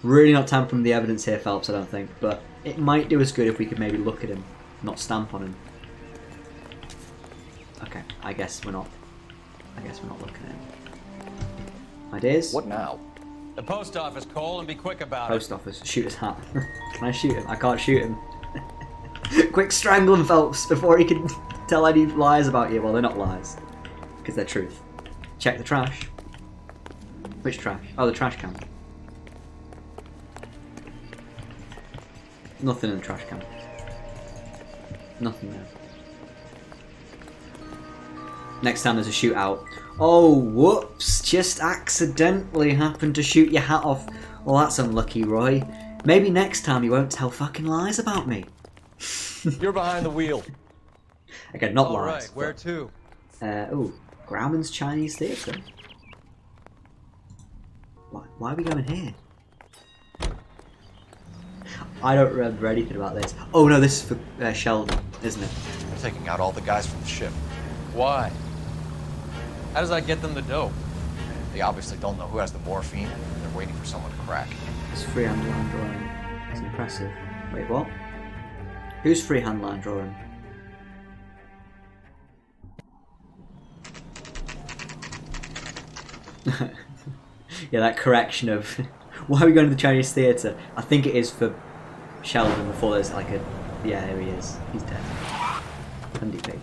S1: Really not tampering with the evidence here, Phelps, I don't think, but it might do us good if we could maybe look at him, not stamp on him. Okay, I guess we're not looking at him. Ideas?
S3: What now? The post office, Cole, and be quick about
S1: Post office. Shoot his hat. Can I shoot him? I can't shoot him. Quick, strangle him, Phelps, before he can tell any lies about you. Well, they're not lies, because they're truth. Check the trash. Which trash? Oh, the trash can. Nothing in the trash can. Nothing there. Next time there's a shootout. Oh, whoops! Just accidentally happened to shoot your hat off. Well, that's unlucky, Roy. Maybe next time you won't tell fucking lies about me.
S2: You're behind the wheel.
S1: Again, not
S3: All
S1: lies.
S3: right, where to?
S1: Oh, Grauman's Chinese Theatre. Why are we going here? I don't remember anything about this. Oh no, this is for Sheldon, isn't it?
S2: We're taking out all the guys from the ship.
S3: Why? How does that get them the dope?
S2: They obviously don't know who has the morphine, and they're waiting for someone to crack.
S1: It's freehand line drawing. It's impressive. Wait, what? Who's freehand line drawing? Yeah, that correction of why are we going to the Chinese theatre? I think it is for Sheldon before there's like a... Yeah, there he is. He's dead. NDP.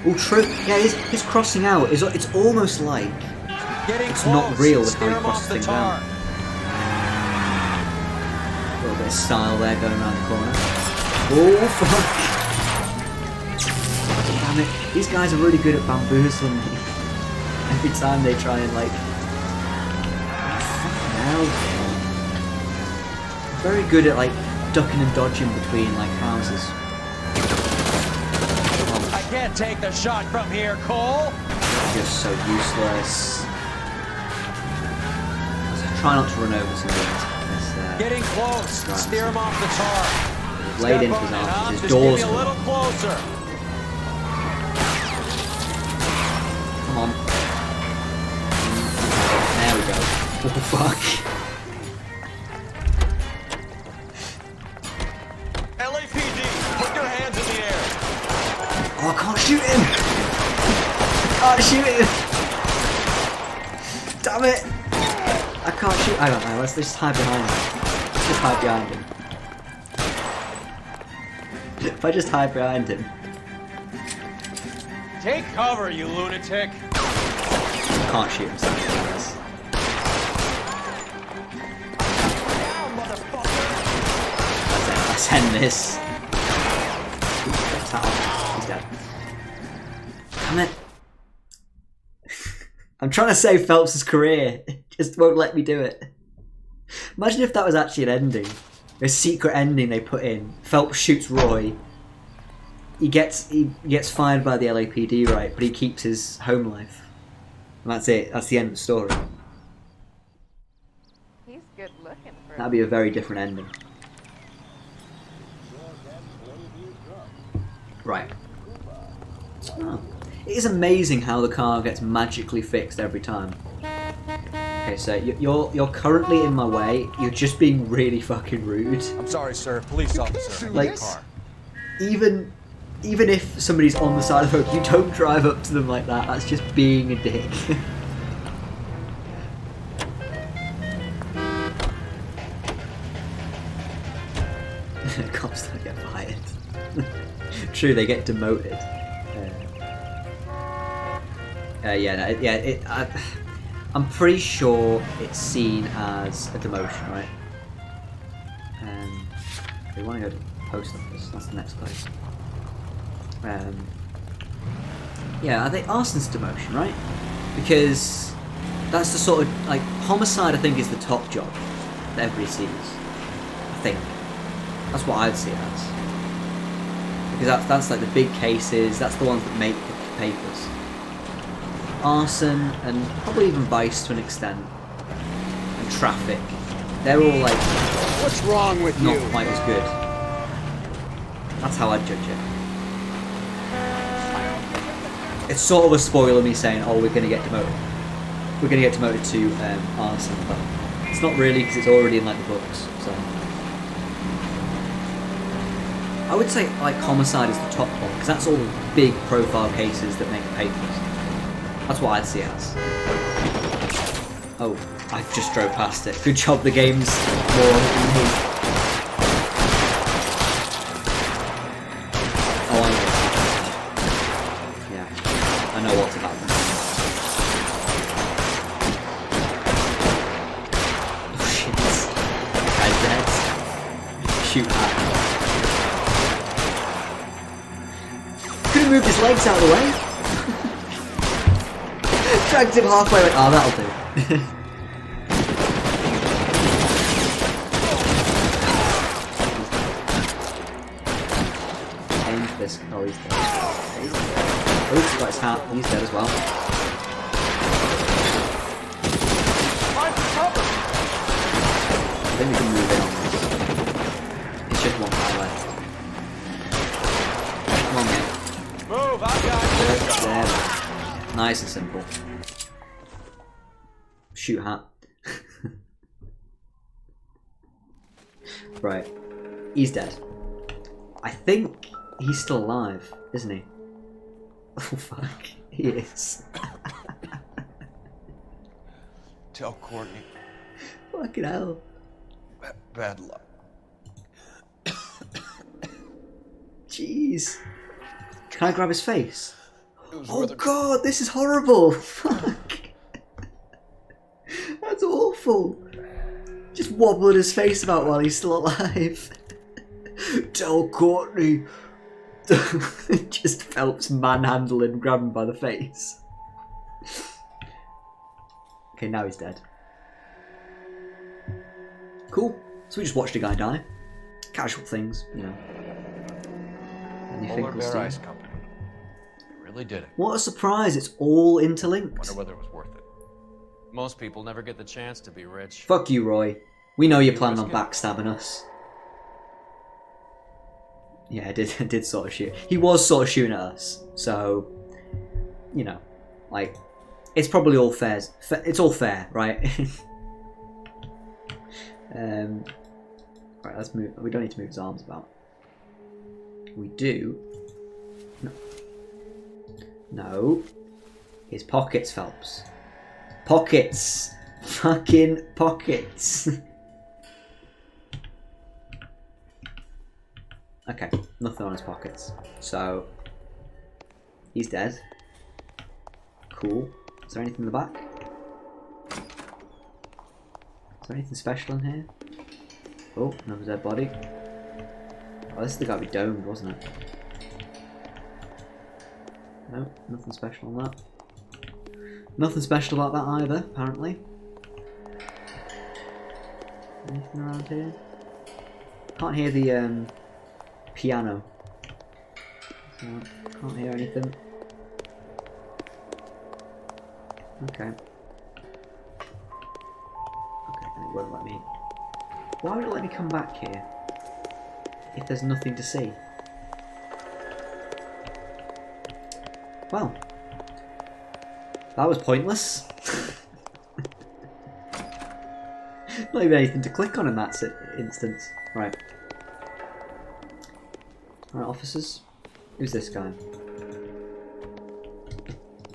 S1: Oh, true. Yeah, his crossing out is... It's almost like it's not real with how he crosses things out. A little bit of style there going around the corner. Oh, fuck. Damn it. These guys are really good at bamboozling me. Every time they try and like... Fucking hell. very good at like ducking and dodging between like houses.
S6: I can't take the shot from here, Cole.
S1: Just so useless. Let's try not to run over some of this.
S6: Getting close.
S1: Right.
S6: Steer him off the tar.
S1: Laid into his arms. His doors.
S6: Just give me a little closer.
S1: Come on. There we go. Oh fuck.
S6: LAPD, put your hands in the air.
S1: Oh, I can't shoot him! I can't shoot him! Damn it! I can't shoot. I don't know. Let's just hide behind him. Let's just hide behind him. If I just hide behind him.
S6: Take cover, you lunatic.
S1: I can't shoot him, so let's end this. He's dead. Damn it. I'm trying to save Phelps' career. It just won't let me do it. Imagine if that was actually an ending. A secret ending they put in. Phelps shoots Roy. He gets fired by the LAPD, right? But he keeps his home life. And that's it. That's the end of the story.
S19: He's good looking for
S1: That'd be a very different ending. Right. Oh. It is amazing how the car gets magically fixed every time. Okay, so you're currently in my way. You're just being really fucking rude.
S2: I'm sorry, sir. Police officer.
S1: Like, even if somebody's on the side of the road, you don't drive up to them like that. That's just being a dick. Cops don't get fired. True, they get demoted. I'm pretty sure it's seen as a demotion, right? We want to go to the post office. That's the next place. Yeah, I think arson's demotion, right? Because that's the sort of like homicide. I think is the top job that everybody sees. I think that's what I'd see it as. Because that's like the big cases. That's the ones that make the papers. Arson and probably even vice to an extent, and traffic. They're all like,
S18: what's wrong with
S1: not
S18: you?
S1: quite as good. That's how I'd judge it. It's sort of a spoiler me saying, oh, we're going to get demoted. We're going to get demoted to arson, but it's not really because it's already in like the books. So I would say like homicide is the top one because that's all big profile cases that make the papers. That's what I'd see it as. Oh, I just drove past it. Good job, the game's more on than me. Oh, I know. Yeah, I know what's about them. Oh shit. Guy's dead. Shoot at. Could have moved his legs out of the way. Dragged him halfway, like, oh, that'll do. Aim for this. Oh, he's dead. Oops, got his hat. He's dead as well. I think we can move in on this. It's just one guy left. Come on, mate.
S6: Move, I got you.
S1: There. Nice and simple. Shoot hat. Right. He's dead. I think he's still alive, isn't he? Oh fuck. He is.
S2: Tell Courtney.
S1: Fucking hell.
S2: Bad luck.
S1: Jeez. Can I grab his face? Oh god, this is horrible! Fuck! That's awful! Just wobbling his face about while he's still alive. Tell Courtney! Just Phelps manhandling, grabbing by the face. Okay, now he's dead. Cool. So we just watched a guy die. Casual things, you know. And
S2: Polar Bear Ice Company. They really did it.
S1: What a surprise! It's all interlinked.
S2: Wonder whether it was worth it.
S3: Most people never get the chance to be rich.
S1: Fuck you, Roy. We know you're
S3: You
S1: planning on
S3: risk it?
S1: backstabbing us. Yeah, I did sort of shoot. He was sort of shooting at us, so you know, like it's probably all fair. It's all fair, right? Right, let's move. We don't need to move his arms about. We do. No. No. His pockets, Phelps. Pockets. Fucking pockets. Okay, nothing on his pockets. So, he's dead. Cool. Is there anything in the back? Is there anything special in here? Oh, another dead body. Oh, this thing got to be domed, wasn't it? No, nothing special on that. Nothing special about that either, apparently. Anything around here? Can't hear the piano. No, can't hear anything. Okay. Okay, and it won't let me. Why would it let me come back here if there's nothing to see? Well, that was pointless. Not even anything to click on in that instance. Right. Alright, officers. Who's this guy?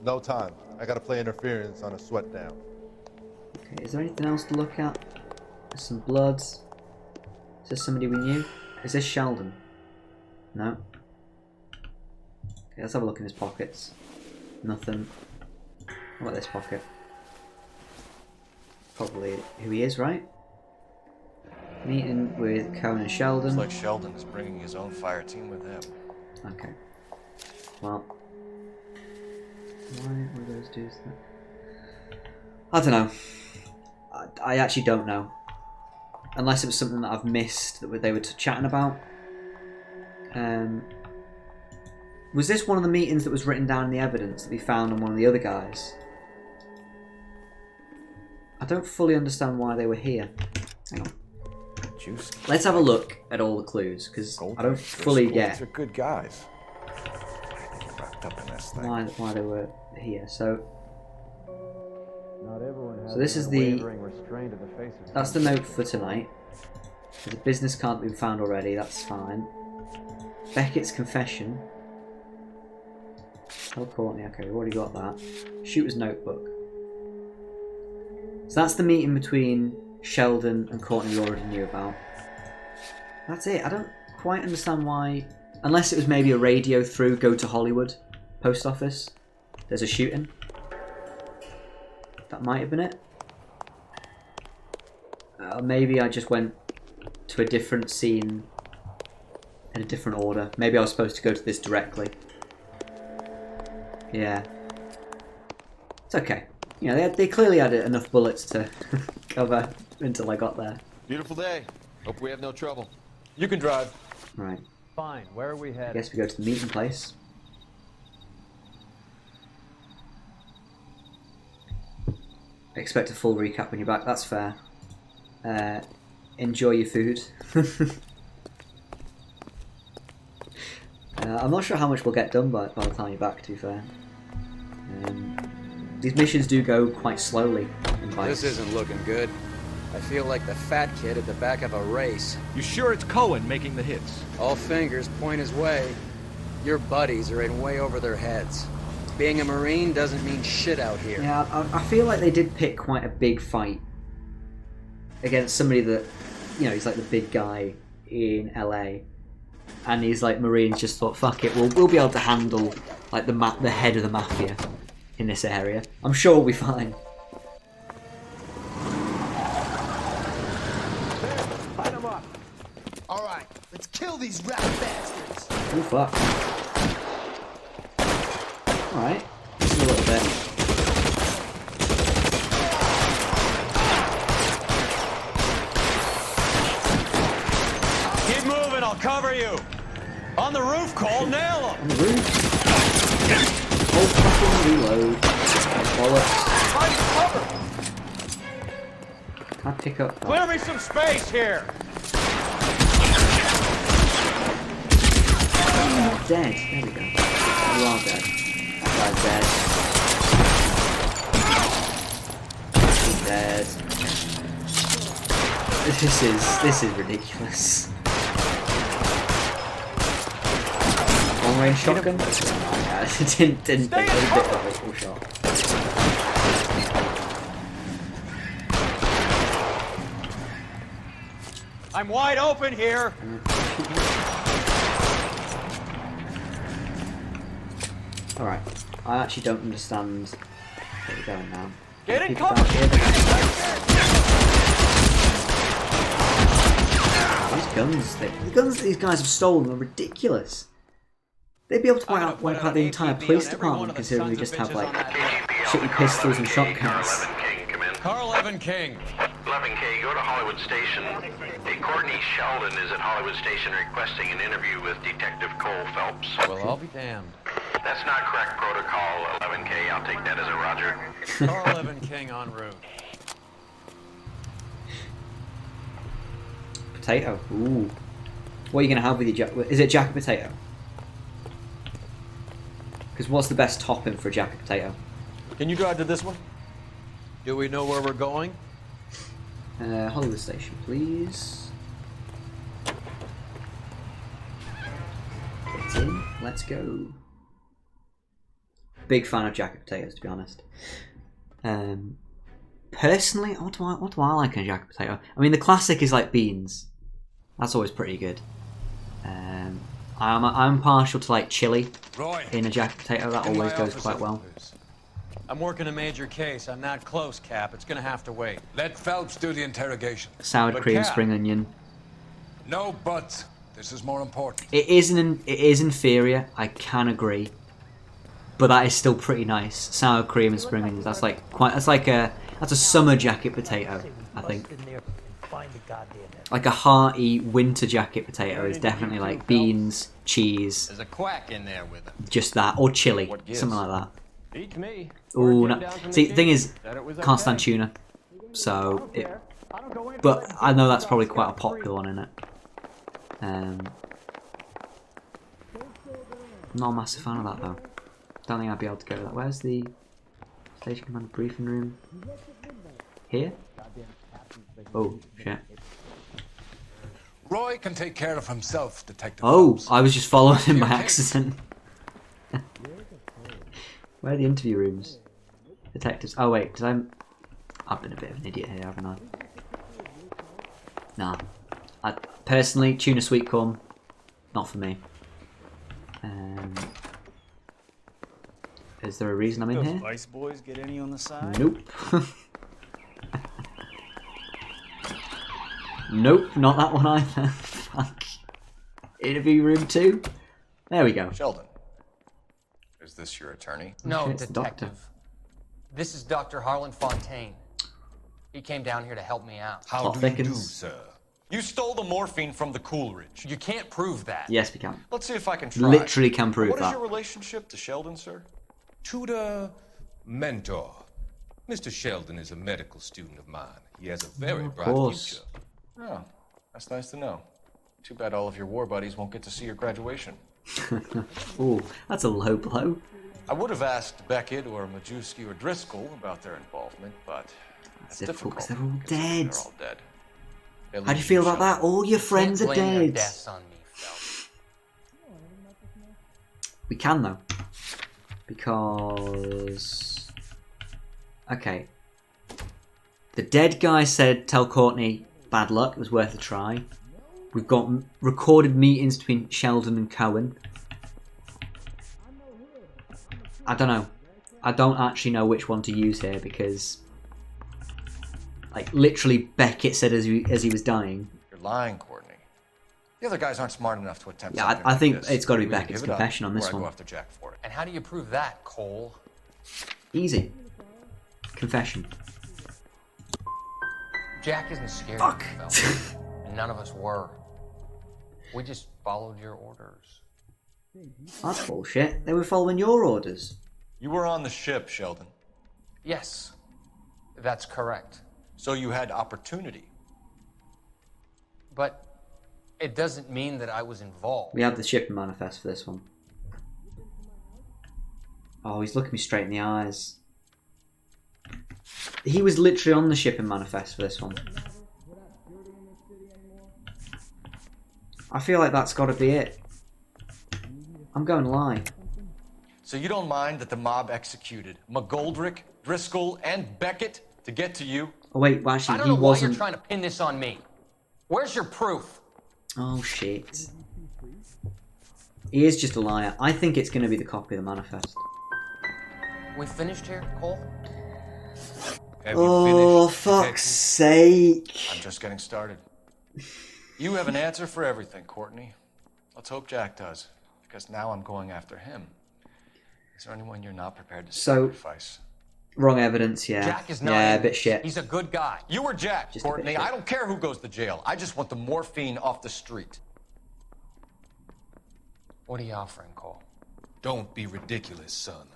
S12: No time. I gotta play interference on a sweat down.
S1: Okay, is there anything else to look at? There's some blood. Is this somebody we knew? Is this Sheldon? No. Okay, let's have a look in his pockets. Nothing. What about this pocket? Probably who he is, right? Meeting with Cohen and Sheldon.
S2: Looks like Sheldon is bringing his own fire team with him.
S1: Okay. Well. Why were those dudes there? I don't know. I actually don't know. Unless it was something that I've missed that they were chatting about. Was this one of the meetings that was written down in the evidence that we found on one of the other guys? I don't fully understand why they were here. Hang on.
S2: Juice.
S1: Let's have a look at all the clues, because I don't fully get
S2: They're good guys. I think you're wrapped up in this thing.
S1: why they were here. So
S20: Not everyone has
S1: this is
S20: unwavering restraint in the face of
S1: that's the note for tonight. There's a business card been found already, that's fine. Beckett's confession. Tell Courtney, okay, we've already got that. Shooter's notebook. So that's the meeting between Sheldon and Courtney we already knew about. That's it. I don't quite understand why, unless it was maybe a radio through Go to Hollywood post office. There's a shooting. That might have been it. Maybe I just went to a different scene in a different order. Maybe I was supposed to go to this directly. Yeah. It's okay. You know, they clearly had enough bullets to cover until I got there.
S7: Beautiful day. Hope we have no trouble.
S20: You can drive.
S1: Right.
S20: Fine. Where are we
S1: I
S20: headed?
S1: guess we go to the meeting place. Expect a full recap when you're back. That's fair. Enjoy your food. I'm not sure how much we'll get done by the time you're back, to be fair. These missions do go quite slowly in bikes.
S10: This isn't looking good. I feel like the fat kid at the back of a race.
S7: You sure it's Cohen making the hits?
S10: All fingers point his way. Your buddies are in way over their heads. Being a Marine doesn't mean shit out here.
S1: Yeah, I feel like they did pick quite a big fight against somebody that, you know, he's like the big guy in LA, and he's like Marines just thought, fuck it, we'll be able to handle like the head of the mafia in this area. I'm sure we'll be fine.
S20: Light them up.
S21: All right, let's kill these rat bastards.
S1: Oh fuck. Alright, just a little bit.
S6: cover you. On the roof, Cole. Nail him.
S1: On the roof. Oh, fucking reload. Bollocks. Can't pick up.
S6: Clear me some space here.
S1: You're not dead. There we go. You are dead. That guy's dead. He's dead. This is ridiculous. Long range shotgun? Oh, yeah, didn't think it was a bit of a rifle shot.
S6: I'm wide open here.
S1: Alright, I actually don't understand where we're going now.
S6: Get in
S1: People
S6: cover!
S1: back here. These guns, the guns that these guys have stolen are ridiculous. They'd be able to wipe out the entire police department considering we just have like shitty pistols and shotguns.
S3: Carl Evan King.
S14: 11K, go to Hollywood Station. Hey, Courtney Sheldon is at Hollywood Station requesting an interview with Detective Cole Phelps.
S3: Well, I'll be damned.
S14: That's not correct protocol, 11K. I'll take that as a roger.
S3: Carl Evan King en route.
S1: Potato. Ooh. What are you going to have with your jacket? Is it jacket potato? Because what's the best topping for a jacket potato?
S6: Can you drive to this one?
S3: Do we know where we're going?
S1: Hollywood Station, please. Get in. Let's go. Big fan of jacket potatoes, to be honest. Personally, what do I like in a jacket potato? I mean, the classic is like beans. That's always pretty good. I'm partial to like chili in a jacket potato. That always goes quite well.
S3: I'm working a major case. I'm not close, Cap. It's gonna have to wait.
S18: Let Phelps do the interrogation.
S1: Sour
S3: But
S1: cream,
S3: Cap.
S1: spring onion.
S18: No buts. This is more important.
S1: It is inferior. I can agree, but that is still pretty nice. Sour cream and spring onions. That's like that's a summer jacket potato. I think. Like a hearty winter jacket potato is definitely like beans, cheese.
S6: There's a quack in there with him.
S1: Just that, or chili, something like that.
S20: Beats me.
S1: Oh no! See, the thing is, can't stand tuna, so it. But I know that's probably quite a popular one, isn't it? Not a massive fan of that though. Don't think I'd be able to go to that. Where's the station commander briefing room? Here? Oh shit!
S18: Roy can take care of himself, Detective.
S1: Oh,
S18: Phelps.
S1: I was just following him by accident. Where are the interview rooms? Detectives. Oh wait, I've been a bit of an idiot here, haven't I? Nah. Personally, tuna sweet corn, not for me. Is there a reason I'm in here?
S15: Spice Boys get any on the side?
S1: Nope. Nope, not that one either. Fuck. Interview room 2. There we go.
S2: Sheldon, is this your attorney?
S5: No,
S1: Okay, it's the doctor.
S5: detective. This is Dr. Harlan Fontaine. He came down here to help me out.
S2: How
S1: Plot
S2: do you do,
S1: thickens.
S2: sir? You stole the morphine from the Coolidge.
S5: You can't prove that.
S1: Yes, we can.
S2: Let's see if I can try.
S1: Literally can prove
S2: What is
S1: that.
S2: your relationship to Sheldon, sir?
S13: Tutor, mentor. Mr. Sheldon is a medical student of mine. He has a very
S1: Of
S13: bright
S1: course.
S13: future.
S2: Oh, that's nice to know. Too bad all of your war buddies won't get to see your graduation.
S1: Ooh, that's a low blow.
S2: I would have asked Beckett or Majewski or Driscoll about their involvement, but
S1: It's
S2: that's
S1: difficult because
S2: difficult.
S1: they're all dead.
S2: They're all dead. At
S1: How do you
S2: least
S1: feel about
S2: Sheldon.
S1: that? All your friends are
S5: Can't blame their
S1: dead.
S5: deaths on me, Phelps.
S1: We can though. Because... Okay. The dead guy said, tell Courtney, bad luck, it was worth a try. We've got recorded meetings between Sheldon and Cohen. I don't know. I don't actually know which one to use here because... Like, literally Beckett said as he was dying.
S2: You're lying, Courtney. The other guys aren't smart enough to attempt
S1: Yeah,
S2: something
S1: I
S2: like
S1: think
S2: this.
S1: it's got to be
S2: You either
S1: Beckett's
S2: give it up,
S1: confession on this
S2: or I
S1: one.
S2: go after Jack for it.
S5: And how do you prove that, Cole?
S1: Easy. Confession.
S5: Jack isn't scared
S1: Fuck.
S5: of me, Phelps. And none of us were. We just followed your orders.
S1: That's bullshit. They were following your orders.
S2: You were on the ship, Sheldon.
S5: Yes, that's correct.
S2: So you had opportunity.
S5: But it doesn't mean that I was involved.
S1: We have the shipping manifest for this one. Oh, he's looking me straight in the eyes. He was literally on the shipping manifest for this one. I feel like that's got to be it. I'm going live.
S2: So you don't mind that the mob executed McGoldrick, Driscoll, and Beckett to get to you?
S1: Oh wait, well, actually,
S5: I don't
S1: he
S5: know why
S1: wasn't.
S5: you're trying to pin this on me. Where's your proof?
S1: Oh shit. He is just a liar. I think it's going to be the copy of the manifest.
S5: We finished here, Cole?
S1: Oh, fuck's sake.
S2: I'm just getting started. You have an answer for everything, Courtney. Let's hope Jack does, because now I'm going after him. Is there anyone you're not prepared to sacrifice?
S1: Wrong evidence, yeah.
S5: Jack is not.
S1: Yeah, a bit shit.
S5: He's a good guy.
S2: You were Jack,
S1: Just a bit
S2: Courtney.
S1: shit.
S2: I don't care who goes to jail. I just want the morphine off the street.
S5: What are you offering, Cole?
S13: Don't be ridiculous, son.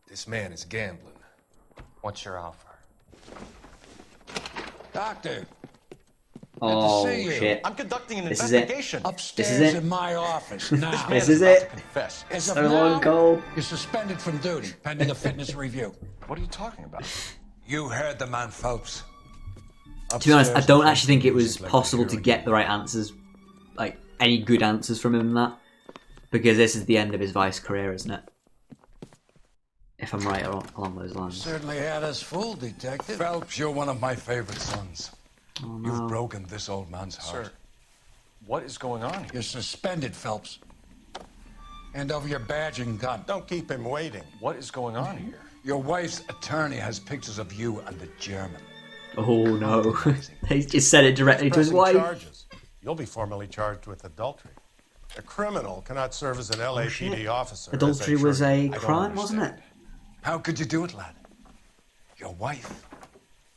S13: This man is gambling.
S5: What's your offer?
S18: Doctor.
S1: Oh,
S18: see you.
S1: shit.
S2: I'm conducting an
S1: This is it.
S2: investigation.
S18: Upstairs
S1: This is it.
S18: in my office now.
S1: This is it.
S2: Confess.
S18: As of
S1: So long,
S18: now,
S1: Cole.
S18: you're suspended from duty pending a fitness review.
S2: What are you talking about?
S18: You heard the man, Phelps.
S1: To be honest, I don't actually think it was possible to get the right answers, like any good answers from him in that, because this is the end of his Vice career, isn't it? If I'm right along those lines.
S18: Certainly had us fooled, Detective. Phelps, you're one of my favorite sons.
S1: Oh, no.
S18: You've broken this old man's heart.
S2: Sir, what is going on here?
S18: You're suspended, Phelps. Hand over your badge and gun.
S17: Don't keep him waiting.
S2: What is going on here?
S18: Your wife's attorney has pictures of you and the German.
S1: Oh no. He just said it directly to his
S17: Pressing
S1: wife.
S17: charges. You'll be formally charged with adultery. A criminal cannot serve as an LAPD officer.
S1: Adultery
S17: as
S1: was a
S17: I don't
S1: crime, wasn't it?
S17: understand.
S18: How could you do it, lad? Your wife,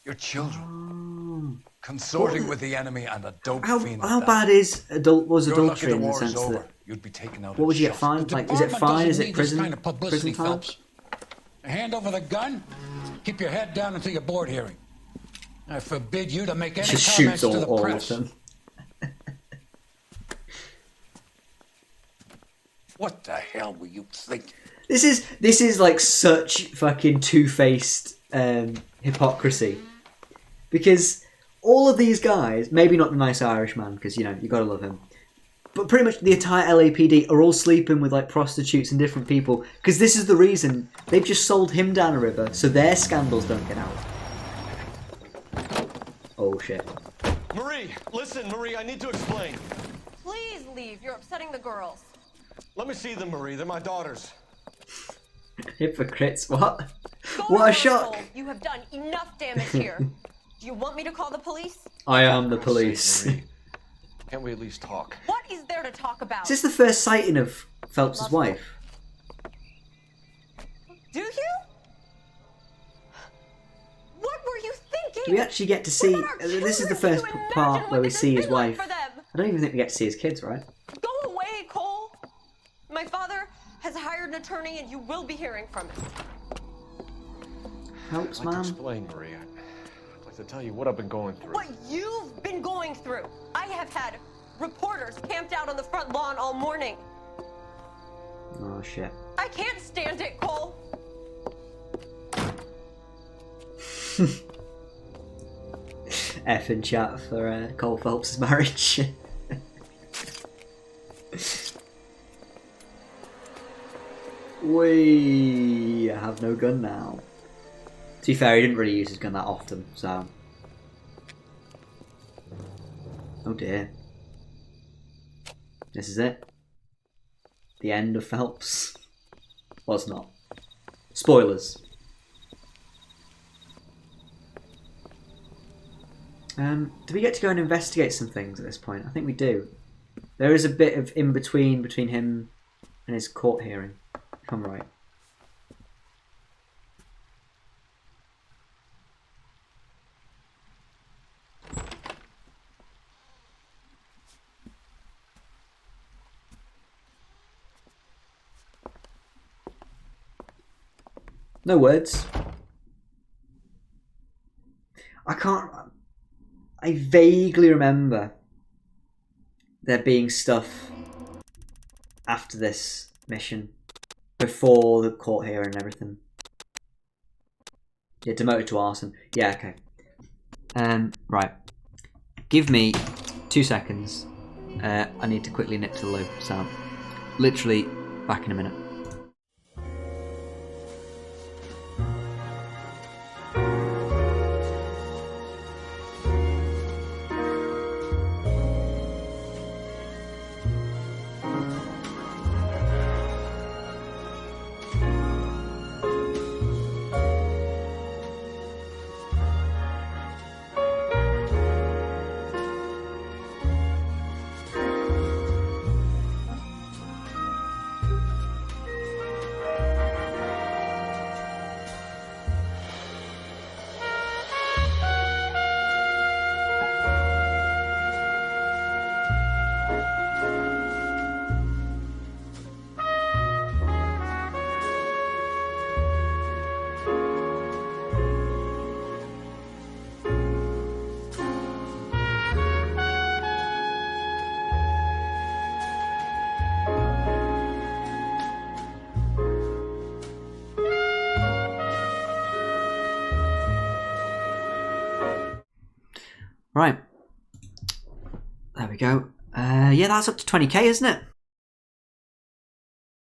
S18: your children, consorting with the enemy and a dope fiend.
S1: How bad was
S18: You're lucky
S1: adultery
S18: the
S1: in the
S18: war is
S1: sense
S18: over.
S1: that?
S18: You'd be taken out.
S1: What would you get
S18: shot.
S1: fined?
S18: The
S1: Like, is it
S18: department
S1: fine?
S18: doesn't
S1: Is it
S18: need
S1: prison?
S18: This kind of publicity,
S1: Prison time?
S18: Phelps. Hand over the gun. Keep your head down until your board hearing. I forbid you to make any
S1: Just
S18: comments
S1: shoots
S18: to the
S1: all of
S18: press.
S1: them.
S18: What the hell were you thinking?
S1: This is like such fucking two-faced hypocrisy, because all of these guys, maybe not the nice Irish man, because you know you gotta love him, but pretty much the entire LAPD are all sleeping with like prostitutes and different people, because this is the reason they've just sold him down a river so their scandals don't get out. Oh shit.
S2: Marie, listen, Marie, I need to explain.
S11: Please leave. You're upsetting the girls.
S2: Let me see them, Marie. They're my daughters.
S1: Hypocrites, what?
S11: Go
S1: What
S11: to
S1: a
S11: your
S1: shock.
S11: home. You have done enough damage here. Do you want me to call the police?
S1: I am the police.
S2: Can't we at least talk?
S11: What is there to talk about?
S1: Is this the first sighting of Phelps' wife?
S11: Do you? What were you thinking?
S1: Do we actually get to see... This is the first part where we see his wife. I don't even think we get to see his kids, right?
S11: Go away, Cole. My father has hired an attorney, and you will be hearing from him.
S1: Helps,
S2: I'd like to
S1: man.
S2: explain, Marie. I'd like to tell you what I've been going through.
S11: What you've been going through. I have had reporters camped out on the front lawn all morning.
S1: Oh, shit.
S11: I can't stand it, Cole.
S1: F in chat for Cole Phelps' marriage. We have no gun now. To be fair, he didn't really use his gun that often, so... Oh dear. This is it. The end of Phelps. Was not. Spoilers. Do we get to go and investigate some things at this point? I think we do. There is a bit of in-between between him and his court hearing, if I'm right. No words. I vaguely remember there being stuff after this mission, before the court hearing and everything. Yeah, demoted to arson. Yeah, okay. Right. Give me 2 seconds. I need to quickly nip to the loo, so literally back in a minute. Right. There we go. Yeah, that's up to 20k, isn't it?